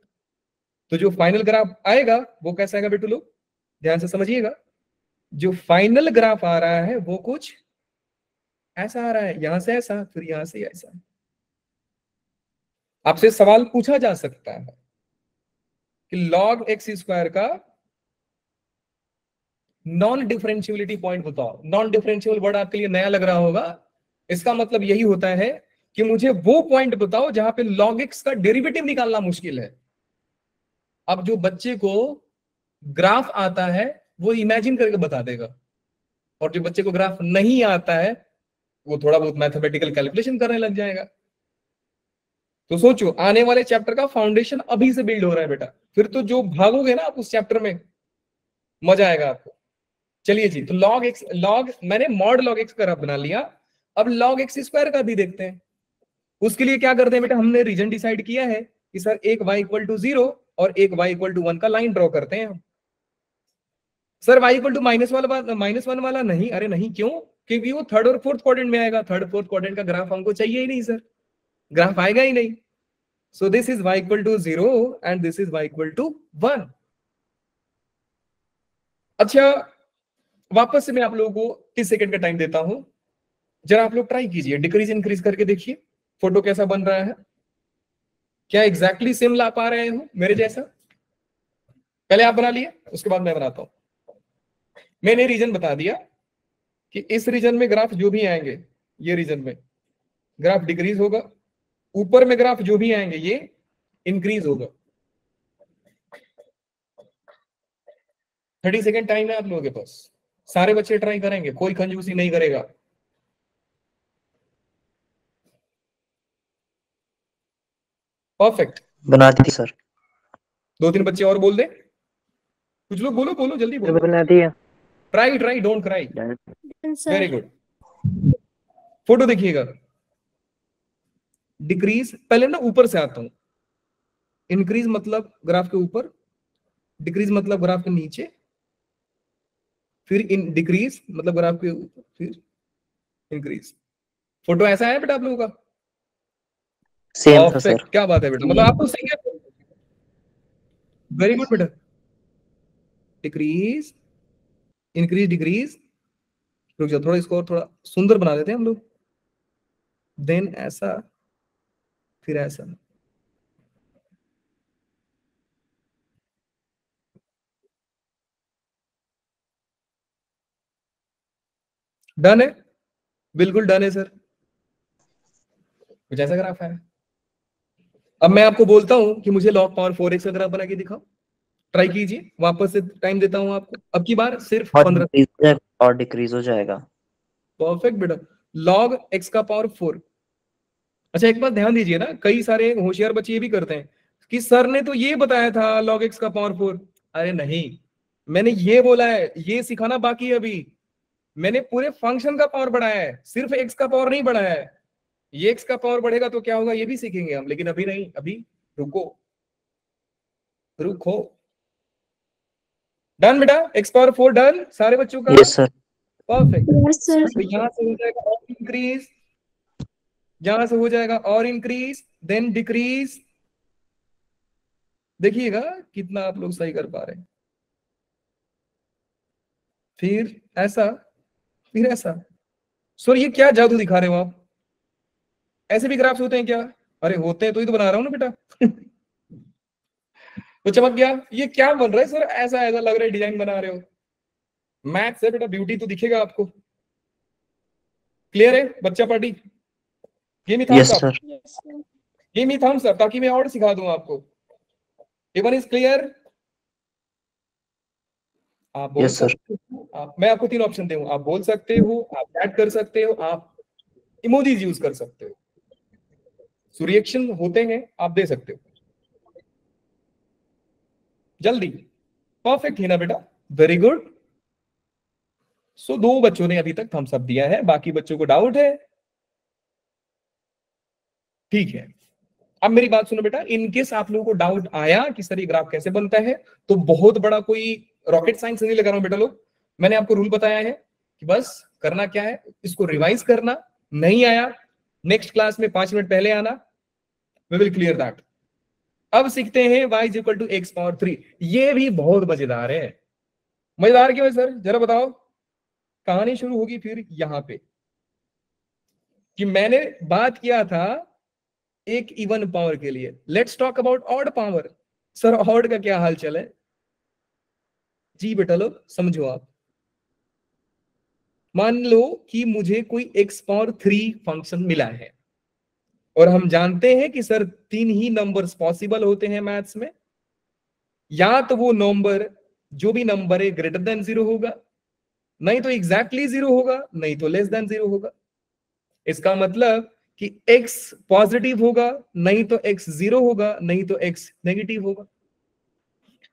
तो जो फाइनल ग्राफ आएगा वो कैसा आएगा बेटू लोग, ध्यान से समझिएगा। जो फाइनल ग्राफ आ रहा है वो कुछ ऐसा आ रहा है, यहां से ऐसा, फिर यहां से ऐसा। आपसे सवाल पूछा जा सकता है कि log x स्क्वायर का नॉन डिफरेंशियबिलिटी पॉइंट बताओ। नॉन डिफरेंशियबल वर्ड आपके लिए नया लग रहा होगा, इसका मतलब यही होता है कि मुझे वो पॉइंट बताओ जहां पे log x का डेरिवेटिव निकालना मुश्किल है। अब जो बच्चे को ग्राफ आता है वो इमेजिन करके बता देगा, और जो बच्चे को ग्राफ नहीं आता है वो थोड़ा बहुत मैथमेटिकल कैलकुलेशन करने लग जाएगा। तो सोचो आने वाले चैप्टर का फाउंडेशन अभी से बिल्ड हो रहा है बेटा, फिर तो जो भागोगे ना आप उस चैप्टर में मजा आएगा आपको। चलिए जी, तो log मैंने मॉड log x का ग्राफ बना लिया, अब log x स्क्वायर का भी देखते हैं। उसके लिए क्या करते हैं बेटा, हमने रीजन डिसाइड किया है कि सर एक y इक्वल टू 0 और एक y इक्वल टू 1 का लाइन ड्रॉ करते हैं हम। सर y इक्वल टू -1 वाला नहीं, अरे नहीं, क्यों? क्योंकि वो थर्ड और फोर्थ क्वाड्रेंट में आएगा, थर्ड फोर्थ क्वाड्रेंट का ग्राफ हमको चाहिए ही नहीं सर, ग्राफ आएगा ही नहीं। So this is y equal to 0 and this is y equal to 1। अच्छा, वापस से मैं आप लोगों को 30 सेकंड का टाइम देता हूं, जरा आप लोग ट्राई कीजिए, डिक्रीज इंक्रीज करके देखिए फोटो कैसा बन रहा है। क्या एग्जैक्टली सेम ला पा रहे हो मेरे जैसा? पहले आप बना लिए, उसके बाद मैं बनाता हूं। मैंने रीजन बता दिया कि इस रीजन में ग्राफ जो भी आएंगे, ये रीजन में ग्राफ डिक्रीज होगा, ऊपर में ग्राफ जो भी आएंगे ये इंक्रीज होगा। 30 सेकंड टाइम है आप लोगों के पास, सारे बच्चे ट्राई करेंगे, कोई कंजूसी नहीं करेगा। परफेक्ट, बनाती थी सर। 2-3 बच्चे और बोल दे, कुछ लोग बोलो बोलो जल्दी बोलो। बनाती है। Try don't cry. sir. Very good. Photo देखिएगा, डिक्रीज पहले ना ऊपर से आता हूं, इंक्रीज मतलब ग्राफ के ऊपर, डिक्रीज मतलब ग्राफ के नीचे, फिर इन डिक्रीज मतलब ग्राफ के ऊपर, फिर इंक्रीज। फोटो ऐसा है बेटा आप लोगों का? सेम था परफेक्ट, सर। क्या बात है बेटा, मतलब आप तो सही है। वेरी गुड बेटा। डिक्रीज इंक्रीज डिक्रीज, रुक जाओ थोड़ा, इसको और थोड़ा सुंदर बना देते हैं हम लोग। देन ऐसा, फिर ऐसा। डन है, बिल्कुल डन है सर। कुछ ऐसा ग्राफ है। अब मैं आपको बोलता हूं कि मुझे log पावर 4x का ग्राफ बना के दिखाओ, ट्राई कीजिए, वापस से टाइम देता हूं आपको, अब की बार सिर्फ 15। और डिक्रीज हो जाएगा। परफेक्ट बेटा, log x का पावर 4। अच्छा एक बात ध्यान दीजिए ना, कई सारे होशियार बच्चे ये भी करते हैं कि सर ने तो ये बताया था log x का पावर 4। अरे नहीं, मैंने ये बोला है, ये सिखाना बाकी है अभी। मैंने पूरे फंक्शन का पावर बढ़ाया है, सिर्फ x का पावर नहीं बढ़ाया है। ये x का पावर बढ़ेगा तो क्या होगा ये भी सीखेंगे हम, लेकिन अभी नहीं, अभी रुको रुको। डन बेटा, x पावर 4 डन सारे बच्चों का? Yes sir. Perfect. Yes, sir. तो यहां से हो जाएगा और इंक्रीज, यहां से हो जाएगा और इंक्रीज, देन डिक्रीज। देखिएगा कितना आप लोग सही कर पा रहे हैं। फिर ऐसा, फिर ऐसा। सर ये क्या जादू दिखा रहे हो आप? ऐसे भी ग्राफ्स होते हैं क्या? अरे होते हैं तो ही तो बना रहा हूं ना बेटा। वो चमक गया। ये क्या बन रहा है सर, ऐसा ऐसा लग रहा है डिजाइन बना रहे हो। मैथ्स है बेटा, ब्यूटी तो दिखेगा आपको। क्लियर है बच्चा party? Give me yes thumbs up, sir. Yes, sir. Give me thumbs up, ताकि मैं और सिखा दूं आपको। Everyone is clear? आप बोल यस सर। सकते हो, मैं आपको 3 ऑप्शन दूं, आप बोल सकते हो, आप चैट कर सकते हो, आप इमोजीज यूज कर सकते हो। सो रिएक्शन होते हैं, आप दे सकते हो जल्दी। परफेक्ट है ना बेटा, वेरी गुड। सो 2 बच्चों ने अभी तक थम्स अप दिया है, बाकी बच्चों को डाउट है? ठीक है। अब मेरी बात सुनो बेटा, इनकेस आप लोगों को डाउट आया कि सर ये ग्राफ कैसे बनता है, तो बहुत बड़ा कोई रॉकेट साइंस नहीं लगा रहा हूं बेटा लोग। मैंने आपको रूल बताया है कि बस करना क्या है, इसको रिवाइज करना। नहीं आया, नेक्स्ट क्लास में 5 मिनट पहले आना, वी विल क्लियर दैट। अब सीखते हैं y is equal to x power 3। ये भी बहुत मजेदार है। मजेदार क्यों है सर, जरा बताओ। कहानी शुरू होगी फिर यहां पे कि मैंने बात किया था एक इवन पावर के लिए। Let's talk about odd power. Sir odd का क्या हाल चल है जी बेटा लोग, समझो आप। मान लो कि मुझे कोई x पावर 3 फंक्शन मिला है, और हम जानते हैं कि सर 3 ही नंबर्स पॉसिबल होते हैं मैथ्स में। या तो वो नंबर, जो भी नंबर है, ग्रेटर देन 0 होगा, नहीं तो एग्जैक्टली 0 होगा, नहीं तो लेस देन 0 होगा। इसका मतलब कि x पॉजिटिव होगा, नहीं तो x 0 होगा, नहीं तो x नेगेटिव होगा।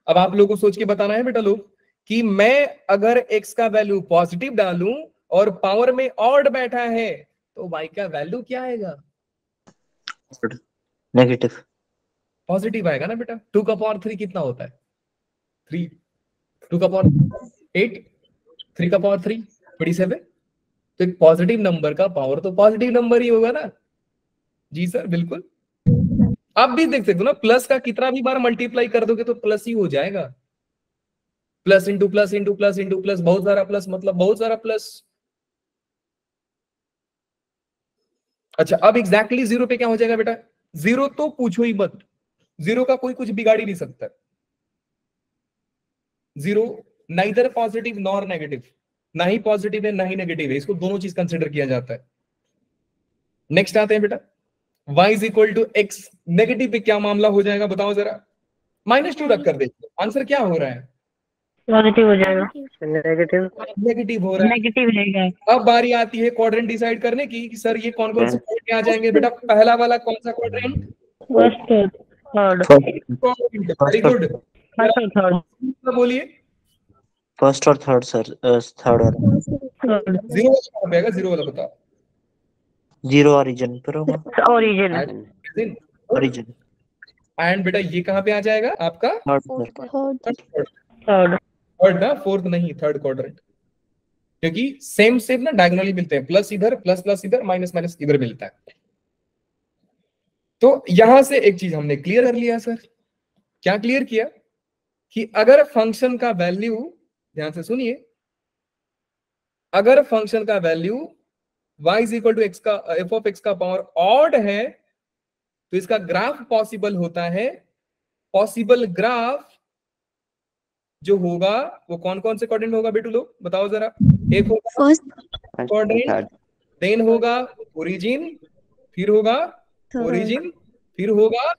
अब आप लोगों को सोच के बताना है बेटा लोग कि मैं अगर x का वैल्यू पॉजिटिव डालूं और पावर में ऑड बैठा है, तो y का वैल्यू क्या आएगा? नेगेटिव। पॉजिटिव आएगा ना बेटा। 2 का पावर 3 कितना होता है? 3। 2 का पावर 8, 3 का पावर 3 27। तो एक पॉजिटिव नंबर का पावर तो पॉजिटिव नंबर ही होगा ना। जी सर बिल्कुल। आप भी देख सकते हो ना, प्लस का कितना भी बार मल्टीप्लाई कर दोगे तो प्लस ही हो जाएगा। Plus into plus into plus into plus, बहुत सारा प्लस मतलब बहुत सारा प्लस। अच्छा, अब एग्जैक्टली 0 पे क्या हो जाएगा बेटा? 0 तो पूछो ही मत, 0 का कोई कुछ बिगाड़ ही नहीं सकता। 0 नाइदर पॉजिटिव नॉर नेगेटिव, ना ही पॉजिटिव है ना ही नेगेटिव है, इसको दोनों चीज कंसिडर किया जाता है। नेक्स्ट आते हैं बेटा, y is equal to x. Negative पे क्या मामला हो जाएगा बताओ जरा। -2 रख कर देखो, आंसर क्या हो रहा है? पॉजिटिव हो जाएगा। Negative. नेगेटिव। नेगेटिव हो रहा है। नेगेटिव रहेगा। अब बारी आती है क्वाड्रेंट डिसाइड करने की कि सर ये कौन कौन से पॉइंट आ जाएंगे बेटा। पहला वाला कौन सा quadrant? First third. Very good. First और थर्ड। बोलिए। फर्स्ट और थर्ड सर। थर्ड वाला। थर्ड। 0 वाला कहां पे आएगा? 0 वाला बताओ। 0 ओरिजिन पर होगा। ओरिजिन। ओरिजिन। एंड बेटा ये कहां पे आ जाएगा आपका? Third sir. Third. Third. Third ना, फोर्थ नहीं, थर्ड क्वाड्रेंट। क्योंकि सेम सेम ना डायगोनली मिलते हैं, प्लस इधर, प्लस प्लस इधर, माइनस माइनस इधर मिलता है। तो यहां से एक चीज हमने क्लियर कर लिया सर। क्या क्लियर किया? कि अगर फंक्शन का वैल्यू, ध्यान से सुनिए, अगर फंक्शन का value y is equal to x का एफ ऑफ एक्स का पावर ऑड है, तो इसका ग्राफ पॉसिबल होता है। पॉसिबल ग्राफ जो होगा वो कौन कौन से क्वाड्रेंट होगा बेटू लोग बताओ जरा। एक होगा First. क्वाड्रेंट, देन होगा ओरिजिन, फिर होगा Third. ओरिजिन, फिर होगा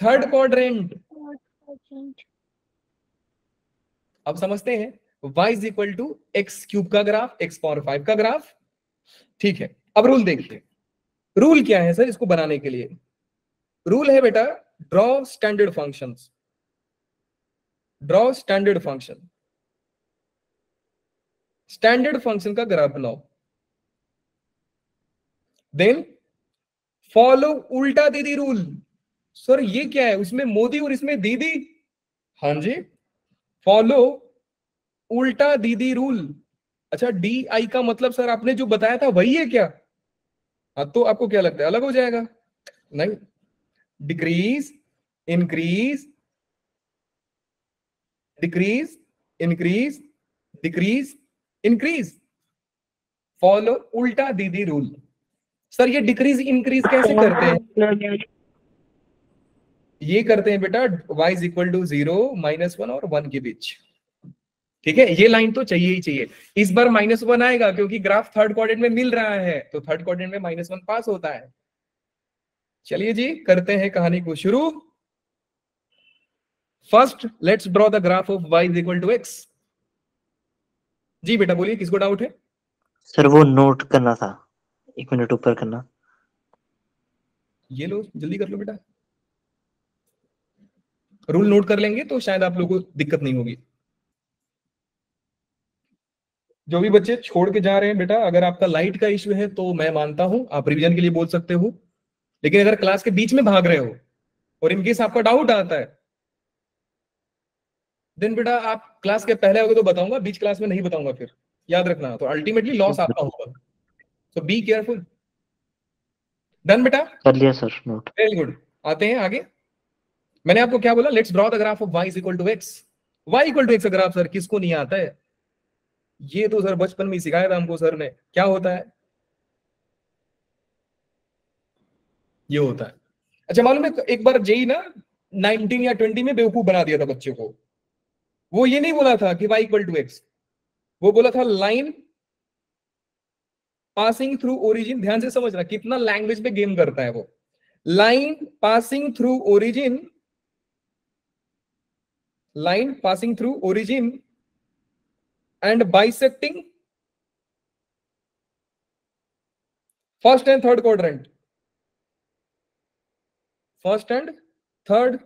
थर्ड क्वाड्रेंट। Quadrant. अब समझते हैं, y is equal to x cube का ग्राफ, एक्स पावर 5 का ग्राफ। ठीक है, अब रूल देखिए। रूल क्या है सर इसको बनाने के लिए? रूल है बेटा, draw standard functions. Draw standard function. Standard function का ग्राफ बनाओ, देन फॉलो उल्टा दीदी रूल। सर ये क्या है, उसमें मोदी और इसमें दीदी? हाँ जी, फॉलो उल्टा दीदी रूल। अच्छा, डी आई का मतलब सर आपने जो बताया था वही है क्या? हाँ, तो आपको क्या लगता है अलग हो जाएगा? नहीं, decrease, increase, decrease, increase, decrease, increase, follow उल्टा दीदी रूल। सर ये डिक्रीज इंक्रीज कैसे करते हैं? ये करते हैं बेटा y इज इक्वल टू 0, -1 और 1 के बीच। ठीक है, ये लाइन तो चाहिए ही चाहिए। इस बार -1 आएगा क्योंकि ग्राफ थर्ड क्वाड्रेंट में मिल रहा है, तो थर्ड क्वाड्रेंट में -1 पास होता है। चलिए जी करते हैं कहानी को शुरू। First let's draw the graph of y is equal to x। जी बेटा बोलिए, किसको डाउट है? सर वो नोट करना था, 1 मिनट ऊपर करना। ये लो जल्दी कर लो बेटा, रूल नोट कर लेंगे तो शायद आप लोगों को दिक्कत नहीं होगी। जो भी बच्चे छोड़ के जा रहे हैं बेटा, अगर आपका लाइट का इश्यू है तो मैं मानता हूं, आप रिवीजन के लिए बोल सकते हो। लेकिन अगर क्लास के बीच में भाग रहे हो और इनकेस आपका डाउट आता है, देन बेटा आप क्लास के पहले होगे तो बताऊंगा, बीच क्लास में नहीं बताऊंगा, फिर याद रखना, तो अल्टीमेटली लॉस आपका होगा। सो बी केयरफुल। डन बेटा? कर लिया सर नोट। Very good. आते हैं आगे। मैंने आपको क्या बोला? Let's draw the graph of y is equal to x। y equal to x graph sir किसको नहीं आता है? ये तो सर बचपन में सिखाया था हमको सर ने। क्या होता है? ये होता है। अच्छा मालूम है, एक बार जेई ना 19 या 20 में बेवकूफ बना दिया था बच्चे को। वो ये नहीं बोला था कि y इक्वल टू x, वो बोला था लाइन पासिंग थ्रू ओरिजिन। ध्यान से समझना कितना लैंग्वेज पे गेम करता है वो। Line passing through origin, line passing through origin and bisecting first and third quadrant. First and third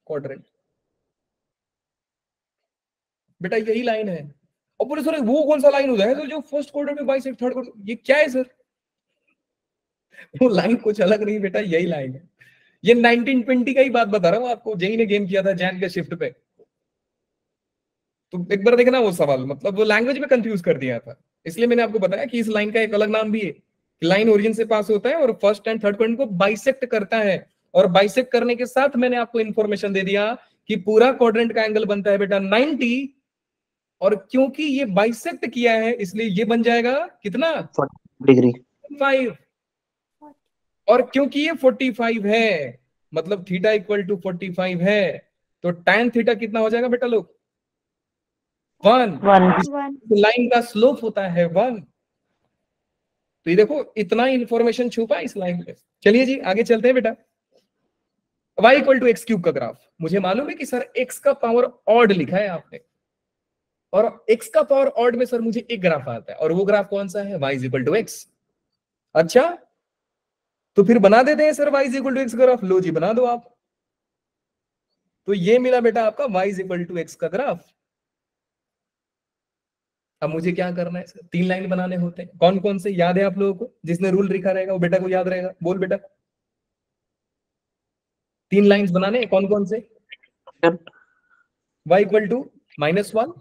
quadrant बेटा यही लाइन है। और पूरे सर वो कौन सा लाइन होता है तो जो फर्स्ट क्वाड्रेंट में बाइसेक्ट थर्ड क्वाड्रेंट, ये क्या है सर? वो लाइन कुछ अलग नहीं बेटा, यही लाइन है। ये 1920 का ही बात बता रहा हूं आपको, जेई ने गेम किया था जैन के शिफ्ट पे। तो एक बार देखना वो सवाल, मतलब वो लैंग्वेज में कंफ्यूज कर दिया था। इसलिए मैंने आपको बताया कि इस लाइन का एक अलग नाम भी है। लाइन ओरिजिन से पास होता है और फर्स्ट एंड थर्ड क्वाड्रेंट को बाइसेक्ट करता है। और बाइसेक्ट करने के साथ मैंने आपको इंफॉर्मेशन दे दिया कि पूरा क्वाड्रेंट का एंगल बनता है बेटा 90। और क्योंकि ये बाइसेक्ट किया है इसलिए ये बन जाएगा कितना? 40 डिग्री। 5। और क्योंकि ये 45 है, मतलब थीटा इक्वल टू 45 है, तो tan थीटा कितना हो जाएगा बेटा लोग? 1। 1 लाइन का स्लोप होता है 1। तो ये देखो इतना इंफॉर्मेशन छुपा इस लाइन में। चलिए जी आगे चलते हैं बेटा। y equal to x cube का ग्राफ। मुझे मालूम है कि सर x का पावर ऑड लिखा है आपने, और x का पावर ऑड में सर मुझे एक ग्राफ आता है, और वो ग्राफ कौन सा है? y is equal to x. अच्छा तो फिर बना देते हैं sir y is equal to x graph. लो जी बना दो आप। तो ये मिला बेटा आपका y is equal to x का ग्राफ। अब मुझे क्या करना है सर? 3 लाइन बनाने होते हैं। कौन कौन से याद है आप लोगों को? जिसने रूल लिखा रहेगा वो बेटा को याद रहेगा। बोल बेटा, 3 लाइंस बनाने हैं, कौन कौन से? y equal to -1।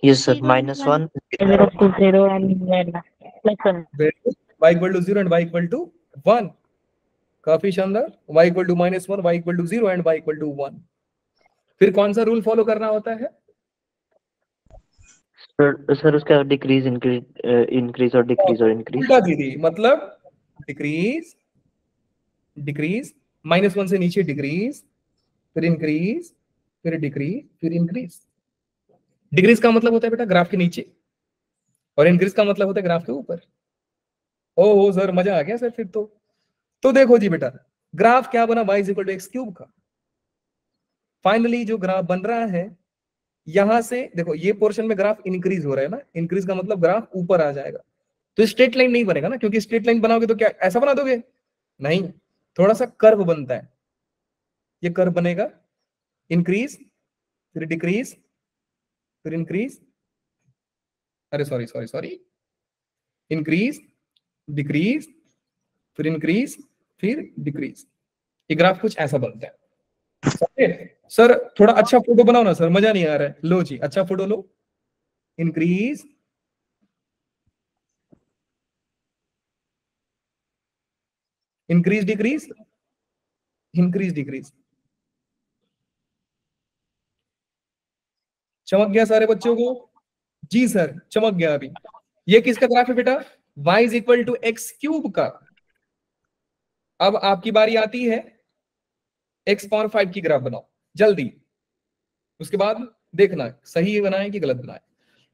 Yes sir, 0 -1 0 to 0 and +1. y equal to 0 and y equal to 1। काफी शानदार। y equal to -1, y equal to 0 and y equal to 1। फिर कौन सा रूल फॉलो करना होता है? सर उसका डिक्रीज इंक्रीज और डिक्रीज और इंक्रीज। उल्टा दीदी, मतलब डिक्रीज डिक्रीज, -1 से नीचे डिक्रीज, फिर इंक्रीज, फिर डिक्रीज, फिर इंक्रीज। डिक्रीज का मतलब होता है बेटा ग्राफ के नीचे, और इंक्रीज का मतलब होता है ग्राफ के ऊपर। ओहो सर मजा आ गया सर फिर तो देखो जी बेटा, ग्राफ क्या बना? y is equal to x cube का। फाइनली जो ग्राफ बन रहा है, यहां से देखो ये पोर्शन में ग्राफ इंक्रीज हो रहा है ना, इंक्रीज का मतलब ग्राफ ऊपर आ जाएगा। तो स्ट्रेट लाइन नहीं बनेगा ना, क्योंकि स्ट्रेट लाइन बनाओगे तो क्या ऐसा बना दोगे? नहीं, थोड़ा सा कर्व बनता है। ये कर्व बनेगा, इंक्रीज फिर डिक्रीज फिर इंक्रीज, अरे sorry sorry sorry, increase decrease फिर इंक्रीज फिर डिक्रीज। ये ग्राफ कुछ ऐसा बनता है। सर थोड़ा अच्छा फोटो बनाओ ना सर, मजा नहीं आ रहा है। लो जी अच्छा फोटो लो। Increase increase decrease increase decrease. चमक गया सारे बच्चों को? जी सर चमक गया। अभी ये किसका ग्राफ है बेटा? y is equal to x cube का। अब आपकी बारी आती है x पावर 5 की ग्राफ बनाओ जल्दी, उसके बाद देखना सही बनाए कि गलत बनाए।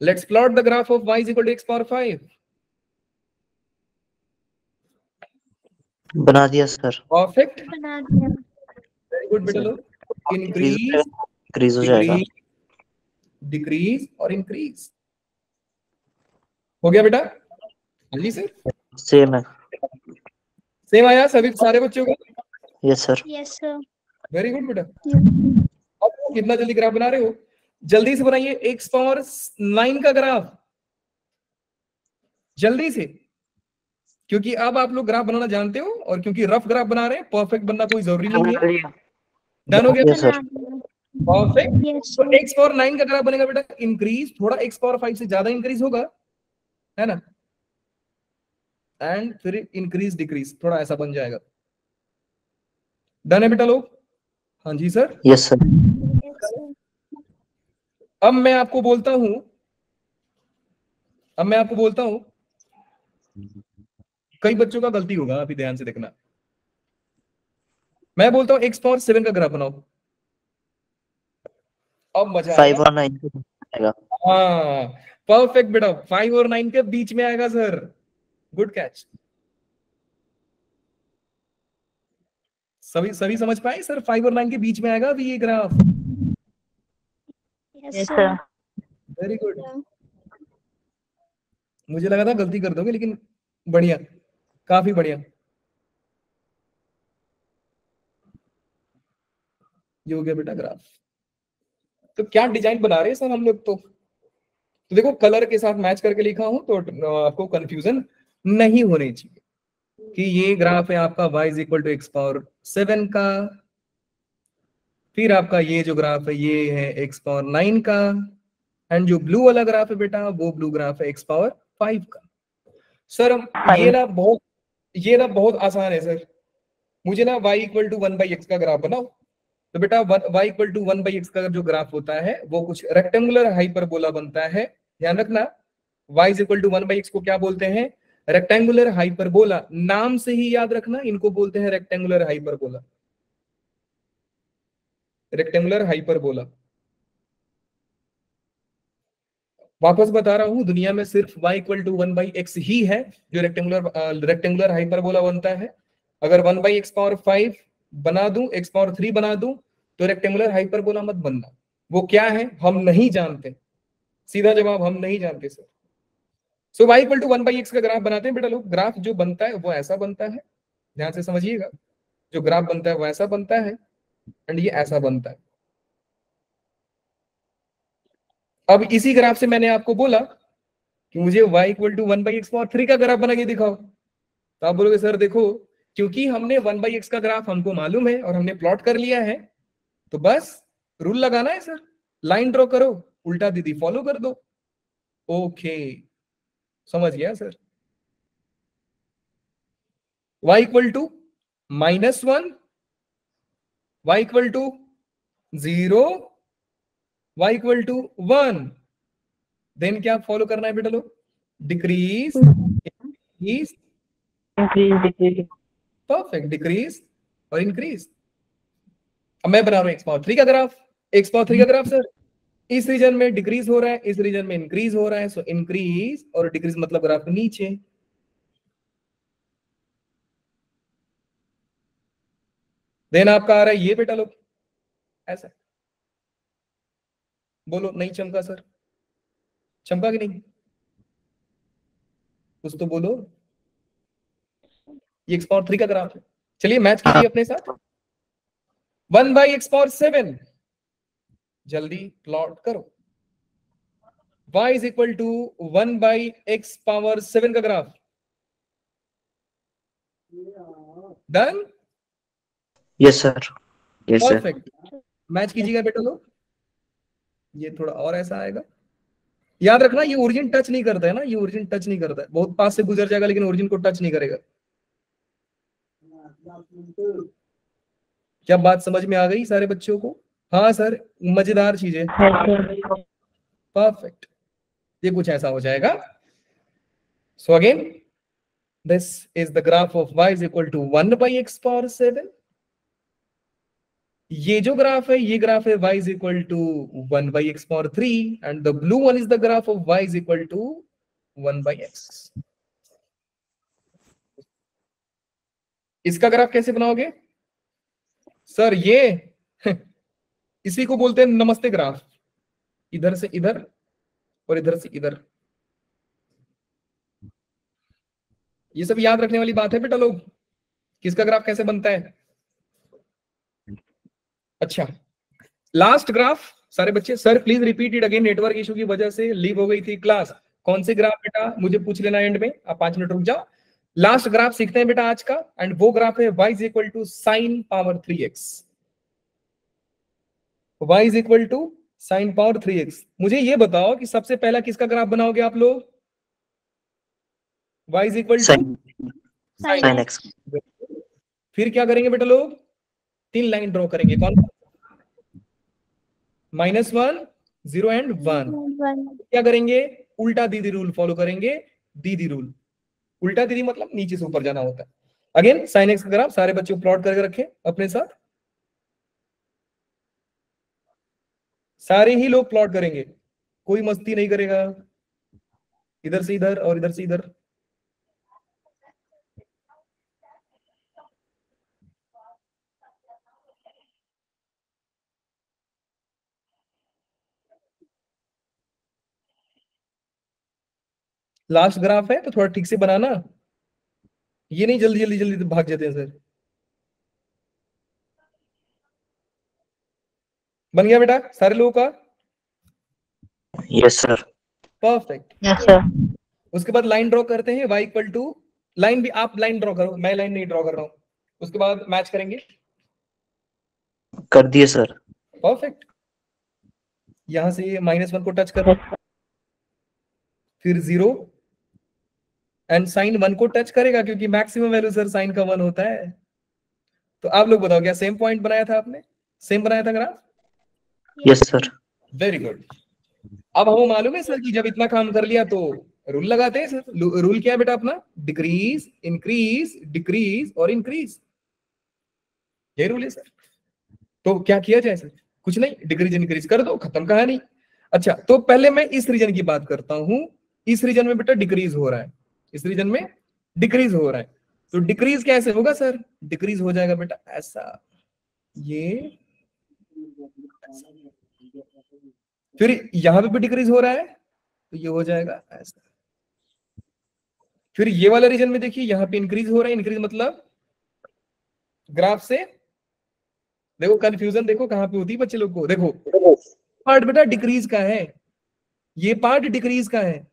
Let's plot the graph of y is equal to x power 5। बना दिया सर। परफेक्ट, बना दिया। वेरी गुड बेटा लोग। इंक्रीज, इंक्रीज हो जाएगा। डिक्रीज, डिक्रीज और इंक्रीज। हो गया बेटा? हाँ जी सर, सेम है। सेम आया सभी सारे बच्चों को? Yes sir. Yes sir. Very good बेटा। अब कितना जल्दी ग्राफ बना रहे हो, जल्दी से बनाइए x पावर 9 का ग्राफ, जल्दी से, क्योंकि अब आप लोग ग्राफ बनाना जानते हो और क्योंकि रफ ग्राफ बना रहे हैं, परफेक्ट बनना कोई जरूरी नहीं है। डन हो गया? Yes sir. परफेक्ट। यस तो सर। x पावर 9 का ग्राफ बनेगा बेटा इंक्रीज, थोड़ा x पावर 5 से ज्यादा इंक्रीज होगा, है ना, एंड फिर इंक्रीज डिक्रीज, थोड़ा ऐसा बन जाएगा। डन है बेटा लोग? हाँ जी sir. Yes sir. Yes sir. अब मैं आपको बोलता हूं, कई बच्चों का गलती होगा, अभी ध्यान से देखना। मैं बोलता हूं x पावर 7 का ग्राफ बनाओ, अब मजा 5 आएगा। और 9 आएगा। हाँ परफेक्ट बेटा, 5 और 9 के बीच में आएगा सर, गुड कैच। सभी सभी समझ पाए सर? 5 और 9 के बीच में आएगा अभी ये graph. Yes sir. Very good. मुझे लगा था गलती कर दोगे, लेकिन बढ़िया, काफी बढ़िया। ये हो गया बेटा ग्राफ। तो क्या डिजाइन बना रहे हैं सर हम लोग? तो देखो कलर के साथ मैच करके लिखा हूं तो आपको कंफ्यूजन नहीं होनी चाहिए कि ये ग्राफ है आपका y is equal to x power 7 का, फिर आपका ये जो ग्राफ है ये है x पावर 9 का, एंड जो ब्लू वाला ग्राफ है बेटा वो ब्लू ग्राफ है x पावर 5 का। सर ये ना बहुत आसान है सर। मुझे ना y इक्वल टू 1/x का ग्राफ बनाओ, तो बेटा y इक्वल टू 1/x का जो ग्राफ होता है वो कुछ रेक्टेंगुलर हाइपरबोला बनता है। ध्यान रखना, y is equal to 1/x को क्या बोलते हैं? Rectangular hyperbola. नाम से ही याद रखना, इनको बोलते हैं रेक्टेंगुलर हाइपरबोला, रेक्टेंगुलर हाइपरबोला। वापस बता रहा हूं, दुनिया में सिर्फ y इक्वल टू 1/x ही है जो रेक्टेंगुलर हाइपरबोला बनता है। अगर 1/x पावर 5 बना दूं, x पावर 3 बना दूं, तो रेक्टेंगुलर हाइपरबोला मत बनना। वो क्या है हम नहीं जानते, सीधा जवाब हम नहीं जानते sir. So y equal to 1/x का ग्राफ बनाते हैं बेटा लोग। ग्राफ जो बनता है वो ऐसा बनता है, ध्यान से समझिएगा। जो ग्राफ बनता है वो ऐसा बनता है, एंड ये ऐसा बनता है। अब इसी ग्राफ से मैंने आपको बोला कि मुझे y equal to 1/x power 3 का ग्राफ बना के दिखाओ, तो आप बोलोगे सर देखो, क्योंकि हमने 1/x का ग्राफ हमको मालूम है और हमने प्लॉट कर लिया है, तो बस रूल लगाना है सर, लाइन ड्रॉ करो, उल्टा दीदी फॉलो कर दो। ओके, समझ गया sir. y equal to -1, y equal to 0, y equal to 1, then क्या फॉलो करना है बेटा लोग? डिक्रीज, इंक्रीज, परफेक्ट, डिक्रीज और इंक्रीज। अब मैं बना रहा हूं x पावर 3 का ग्राफ। x पावर 3 का ग्राफ सर, इस रीजन में डिक्रीज हो रहा है, इस रीजन में इंक्रीज हो रहा है, सो इंक्रीज और डिक्रीज मतलब ग्राफ नीचे। देन आपका आ रहा है ये बेटा लोग ऐसा। बोलो नहीं चमका सर? चमका कि नहीं? कुछ तो बोलो। ये x पावर 3 का ग्राफ है। चलिए मैच कीजिए अपने साथ। 1/x पावर 7, जल्दी प्लॉट करो। y is equal to 1/x power 7 का graph. Done? Yes sir. Yes sir. Perfect. Match कीजिएगा बेटा लोग। ये थोड़ा और ऐसा आएगा। याद रखना ये ओरिजिन टच नहीं करता है ना, ये ओरिजिन टच नहीं करता है, बहुत पास से गुजर जाएगा लेकिन ओरिजिन को टच नहीं करेगा। क्या बात समझ में आ गई सारे बच्चों को? हाँ सर, मजेदार चीज है। परफेक्ट, ये कुछ ऐसा हो जाएगा। So again this is the graph of y is equal to 1/x power 7, ये जो ग्राफ है, ये ग्राफ है y is equal to 1 by x power 3 and the blue one is the graph of y is equal to 1 by x। इसका graph कैसे बनाओगे sir? ये इसी को बोलते हैं नमस्ते ग्राफ। इधर से इधर और इधर से इधर, ये सब याद रखने वाली बात है बेटा लोग, किसका ग्राफ कैसे बनता है। अच्छा, लास्ट ग्राफ सारे बच्चे, sir please repeat it again, network issue की वजह से लीव हो गई थी क्लास। कौन से ग्राफ बेटा, मुझे पूछ लेना एंड में, आप 5 मिनट रुक जाओ। लास्ट ग्राफ सीखते हैं बेटा आज का, एंड वो ग्राफ है y is equal to sine power 3x। y is equal to sine power 3x। मुझे ये बताओ कि सबसे पहला किसका ग्राफ बनाओगे आप लोग? y is equal to sine x. फिर क्या करेंगे बेटा लोग? 3 लाइन ड्रॉ करेंगे। कौन? -1, 0 एंड 1। क्या करेंगे? उल्टा दीदी रूल फॉलो करेंगे। दीदी रूल, उल्टा दीदी मतलब नीचे से ऊपर जाना होता है। अगेन साइन एक्स का ग्राफ सारे बच्चे प्लॉट करके रखें अपने साथ, सारे ही लोग प्लॉट करेंगे, कोई मस्ती नहीं करेगा। इधर से इधर और इधर से इधर। लास्ट ग्राफ है तो थोड़ा ठीक से बनाना, ये नहीं जल्दी जल्दी जल्दी भाग जाते हैं सर। बन गया बेटा सारे लोगों का? Yes sir. Perfect. Yes sir. उसके बाद लाइन ड्रॉ करते हैं, y इक्वल टू, लाइन भी आप लाइन ड्रॉ करो, मैं लाइन नहीं ड्रॉ कर रहा हूं। उसके बाद मैच करेंगे। कर दिए सर। परफेक्ट। यहां से -1 को टच करो, फिर 0 एंड साइन 1 को टच करेगा क्योंकि मैक्सिमम वैल्यू सर साइन का 1 होता है। तो आप लोग बताओ क्या सेम पॉइंट बनाया था आपने? सेम बनाया था graph? Yes sir. Very good. अब हमें मालूम है सर कि जब इतना काम कर लिया तो रूल लगाते हैं सर। रूल क्या है बेटा अपना? डिक्रीज, इंक्रीज, डिक्रीज और इंक्रीज, ये रूल है सर। तो क्या किया जाए सर? कुछ नहीं, डिक्रीज इंक्रीज कर दो, खत्म कहानी। अच्छा, तो पहले मैं इस रीजन की बात करता हूं। इस रीजन में बेटा डिक्रीज हो रहा है, इस रीजन में डिक्रीज हो रहा है। तो डिक्रीज कैसे होगा सर? डिक्रीज हो जाएगा बेटा ऐसा, ये, फिर यहां पे भी डिक्रीज हो रहा है तो ये हो जाएगा ऐसा। फिर ये वाला रीजन में देखिए, यहां पे इंक्रीज हो रहा है। इंक्रीज मतलब ग्राफ से देखो, कंफ्यूजन देखो कहां पे होती है बच्चे लोग को। देखो पार्ट बेटा डिक्रीज का है, ये पार्ट डिक्रीज का है,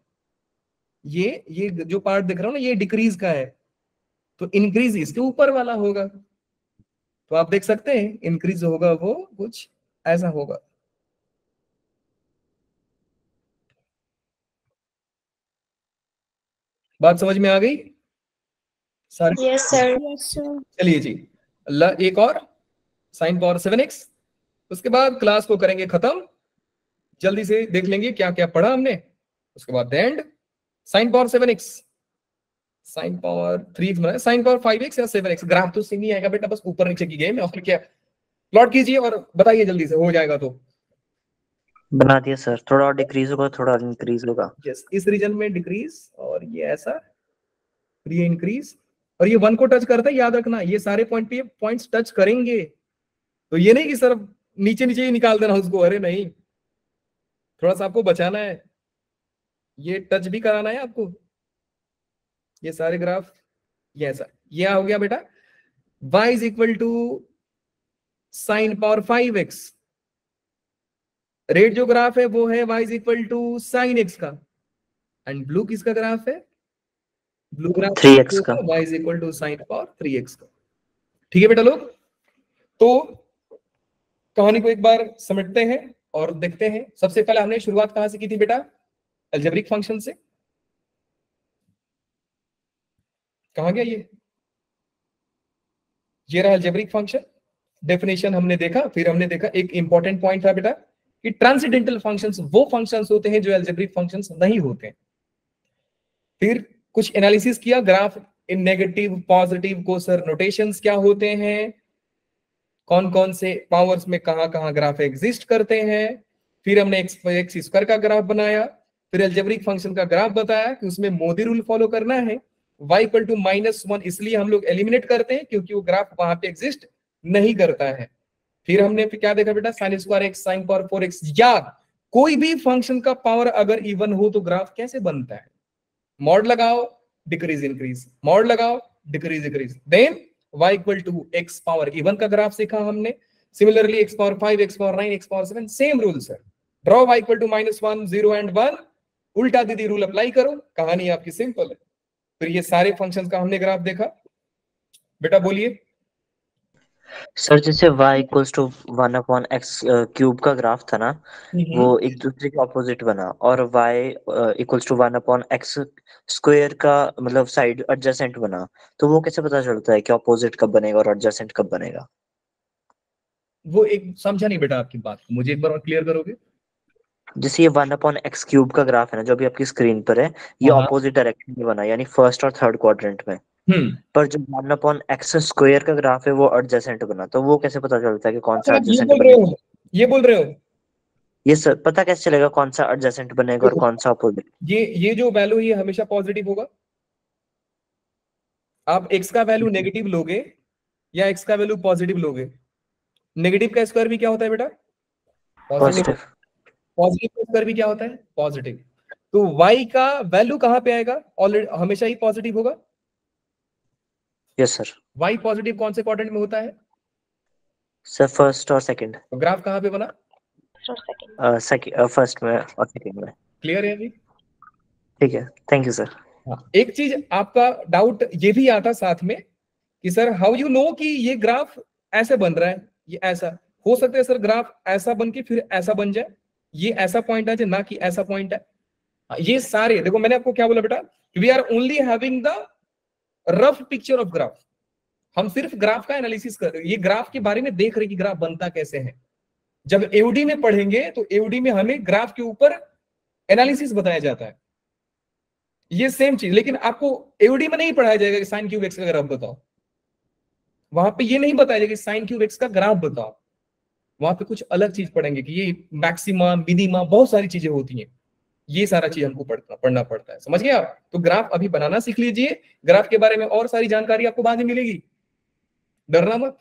ये जो पार्ट दिख रहा हूं ना, ये डिक्रीज का है। तो इंक्रीज इसके ऊपर वाला होगा। तो आप देख सकते हैं इंक्रीज होगा वो कुछ ऐसा होगा। बात समझ में आ गई सारे? Yes sir. Yes sir. चलिए जी, एक और साइन पावर 7x। उसके बाद क्लास को करेंगे खत्म, जल्दी से देख लेंगे क्या क्या पढ़ा हमने। उसके बाद and sine power 7x, sign power 3x बनाए, साइन पावर 5x या 7x। ग्राफ तो सेम ही आएगा बेटा, बस ऊपर नीचे की गेम है और क्या। प्लॉट कीजिए और बताइए जल्दी से, हो जाएगा तो। बना दिया सर। थोड़ा और डिक्रीज होगा, थोड़ा इंक्रीज होगा। यस, इस रीजन में डिक्रीज और ये ऐसा, ये इंक्रीज, और ये 1 को टच करता है। याद रखना ये सारे पॉइंट पे पॉइंट्स टच करेंगे। तो ये नहीं कि सर नीचे नीचे ही निकाल देना उसको, अरे नहीं, थोड़ा सा आपको बचाना है, ये टच भी कराना है आपको। ये सारे ग्राफ ये ऐसा, ये हो गया बेटा y is equal to sine power 5x। Red जो ग्राफ है वो है y is equal to sine x का, एंड ब्लू किसका ग्राफ है? ब्लू ग्राफ 3x का। y is equal to sine power 3x का। ठीक है बेटा लोग, तो कहानी को एक बार समझते हैं और देखते हैं। सबसे पहले हमने शुरुआत कहां से की थी बेटा? अलजेब्रिक फंक्शन से। कहां गया ये रहा अलजेब्रिक फंक्शन। डेफिनेशन हमने देखा, फिर हमने देखा एक इंपॉर्टेंट पॉइंट था बेटा कि ट्रांसेंडेंटल फंक्शंस वो फंक्शंस होते हैं जो अलजेब्रिक फंक्शंस नहीं होते। फिर कुछ एनालिसिस किया, ग्राफ इन नेगेटिव पॉजिटिव को सर नोटेशंस क्या होते हैं, कौन कौन से पावर्स में कहां कहां ग्राफ एग्जिस्ट करते हैं, फिर हमने एक्स स्क्वायर का ग्राफ बनाया, फिर अलजेब्रिक फंक्शन का ग्राफ बताया कि उसमें मोदी रूल फॉलो करना है, y इक्वल टू -1 इसलिए हम लोग एलिमिनेट करते हैं क्योंकि वो ग्राफ वहां पे एग्जिस्ट नहीं करता है। फिर हमने क्या देखा बेटा, sign square x sine power 4x, या कोई भी फंक्शन का पावर अगर इवन हो तो ग्राफ कैसे बनता है, मॉड लगाओ डिक्रीज इंक्रीज, मॉड लगाओ decrease decrease, then y equal to x power even का ग्राफ सीखा हमने। Similarly x power 5 x power 9 x power 7 same rule sir, draw y equal to -1 0 and 1, उल्टा दीदी रूल अप्लाई करो, कहानी आपकी सिंपल है। फिर ये सारे फंक्शंस का हमने ग्राफ देखा। बेटा बोलिए सर जैसे y equals to 1/x cube का ग्राफ था ना, वो एक दूसरे के ऑपोजिट बना, और y equals to 1/x square का मतलब साइड एडजेसेंट बना, तो वो कैसे पता चलता है कि ऑपोजिट कब बनेगा और एडजेसेंट कब बनेगा? वो एक समझा नहीं बेटा आपकी बात को, मुझे एक बार और क्लियर करोगे? जैसे ये 1/x क्यूब का ग्राफ है ना, जो अभी आपकी स्क्रीन पर है, ये हाँ। ऑपोजिट डायरेक्शन में बना, यानी फर्स्ट और थर्ड क्वाड्रेंट में। पर जो 1/x स्क्वायर का ग्राफ है वो एडजेसेंट बना, तो वो कैसे पता चलता है कि कौन सा ये एडजेसेंट बोल रहे बनेगा? हो, ये बोल रहे हो, ये सर पता कैसे चलेगा कौन सा एडजेसेंट बनेगा और कौन सा अपोजिट? ये जो वैल्यू ये हमेशा पॉजिटिव होगा। आप x का वैल्यू नेगेटिव लोगे या x का वैल्यू पॉजिटिव लोगे, नेगेटिव का स्क्वायर भी क्या होता है बेटा, पॉजिटिव। पॉजिटिव। पॉजिटिव का स्क्वायर भी क्या होता है, पॉजिटिव। तो y का वैल्यू कहां पे आएगा, ऑलरेडी हमेशा ही पॉजिटिव होगा। Yes sir. y पॉजिटिव कौन से क्वाड्रेंट में होता है, सर फर्स्ट और सेकंड। तो ग्राफ कहां पे बना, फर्स्ट में और सेकंड में। क्लियर है अभी? ठीक है, थैंक यू सर। हाँ, एक चीज आपका डाउट ये भी आता साथ में कि सर हाउ यू नो कि ये ग्राफ ऐसे बन रहा है, ये ऐसा हो सकता है सर ग्राफ ऐसा बन के फिर ऐसा बन जाए, ये ऐसा पॉइंट है ना कि ऐसा पॉइंट है। ये सारे देखो मैंने आपको क्या बोला बेटा, we are only having the rough picture of graph, हम सिर्फ ग्राफ का एनालिसिस कर रहे हैं, ये ग्राफ के बारे में देख रहे कि ग्राफ बनता कैसे है। जब एओडी में पढ़ेंगे तो एओडी में हमें ग्राफ के ऊपर एनालिसिस बताया जाता है, ये सेम चीज, लेकिन आपको एओडी में नहीं पढ़ाया जाएगा कि साइन क्यूब एक्स का ग्राफ बताओ, वहां पे ये नहीं बताया जाएगा कि साइन क्यूब एक्स का ग्राफ बताओ, वहां पे कुछ अलग चीज पढ़ेंगे कि ये मैक्सिमा मिनिमा बहुत सारी चीजें होती हैं, ये सारा चीज हमको पढ़ना पड़ता है, समझ गए आप? तो ग्राफ अभी बनाना सीख लीजिए, ग्राफ के बारे में और सारी जानकारी आपको बाद में मिलेगी, डरना मत।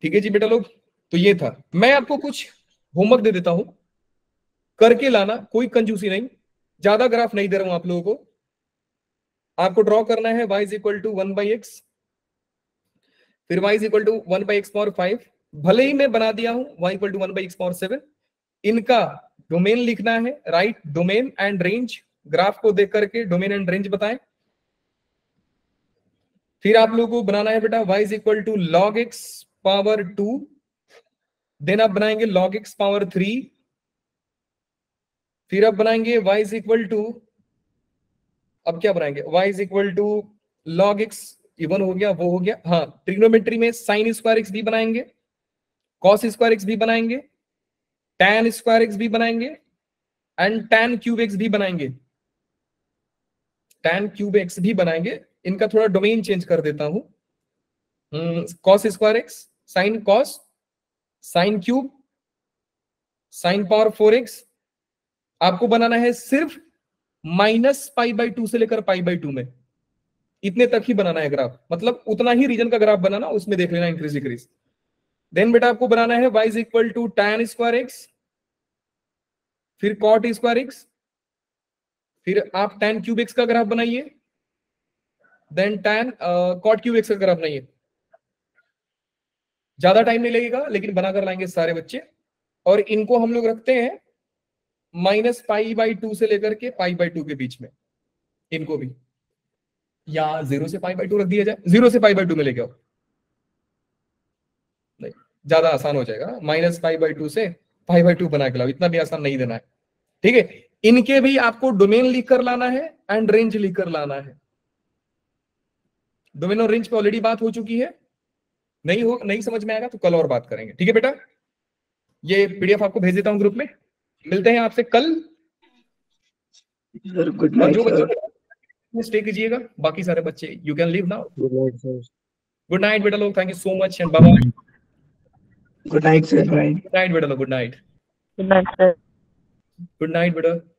ठीक है जी बेटा लोग, तो ये था, मैं आपको कुछ होमवर्क दे देता हूं, करके लाना, कोई कंजूसी नहीं, ज्यादा ग्राफ नहीं दे रहा हूं आप लोगों को। आपको ड्रॉ करना है y is equal to 1/x, फिर y is equal to 1/x power 5, भले ही मैं बना दिया हूं y equal to 1/x power 7, इनका डोमेन लिखना है, right domain and range, graph को देख करके डोमेन एंड रेंज बताएं। फिर आप लोगों को बनाना है बेटा y is equal to log x power 2, then आप बनाएंगे log x पावर 3, फिर आप बनाएंगे y इज इक्वल टू, अब क्या बनाएंगे, y is equal to log x, even हो गया वो हो गया, हाँ ट्रिग्नोमेट्री में साइन स्क्वायर एक्स भी बनाएंगे, कॉस स्क्वायर एक्स भी बनाएंगे, tan स्क्वायर एक्स भी बनाएंगे एंड tan क्यूब एक्स भी बनाएंगे, tan क्यूब एक्स भी बनाएंगे। इनका थोड़ा डोमेन चेंज कर देता हूं, cos square x, sine cos, sine cube, sine power 4x, आपको बनाना है सिर्फ -π/2 से लेकर π/2 में, इतने तक ही बनाना है ग्राफ, मतलब उतना ही रीजन का ग्राफ बनाना, उसमें देख लेना इंक्रीज डिक्रीज। देन बेटा आपको बनाना है y is equal to tan square x, फिर cot स्क्वायर एक्स, फिर आप tan क्यूब एक्स का ग्राफ बनाइए, then tan cot cube x का ग्राफ बनाइए। ज्यादा टाइम नहीं लगेगा लेकिन बनाकर लाएंगे सारे बच्चे, और इनको हम लोग रखते हैं -π/2 से लेकर के π/2 के बीच में, इनको भी, या 0 से π/2 रख दिया जाए, 0 से π/2 में लेके आओ, नहीं ज्यादा आसान हो जाएगा, -π/2 से π/2 बना के लाओ, इतना भी आसान नहीं देना है, ठीक है। इनके भी आपको डोमेन लिख कर लाना है एंड रेंज लिख कर लाना है, डोमेन और रेंज पे ऑलरेडी बात हो चुकी है, नहीं समझ में आएगा तो कल और बात करेंगे, ठीक है बेटा। ये पीडीएफ आपको भेज देता हूं ग्रुप में, मिलते हैं आपसे कल। गुड और नाइट जो सर। बच्चे स्टे कीजिएगा, बाकी सारे बच्चे you can leave now. Good night sir. Good night बेटा लोग, thank you so much and bye bye. Good night sir. Good night बेटा लोग, good night. Good night, sir. Good night बेटा।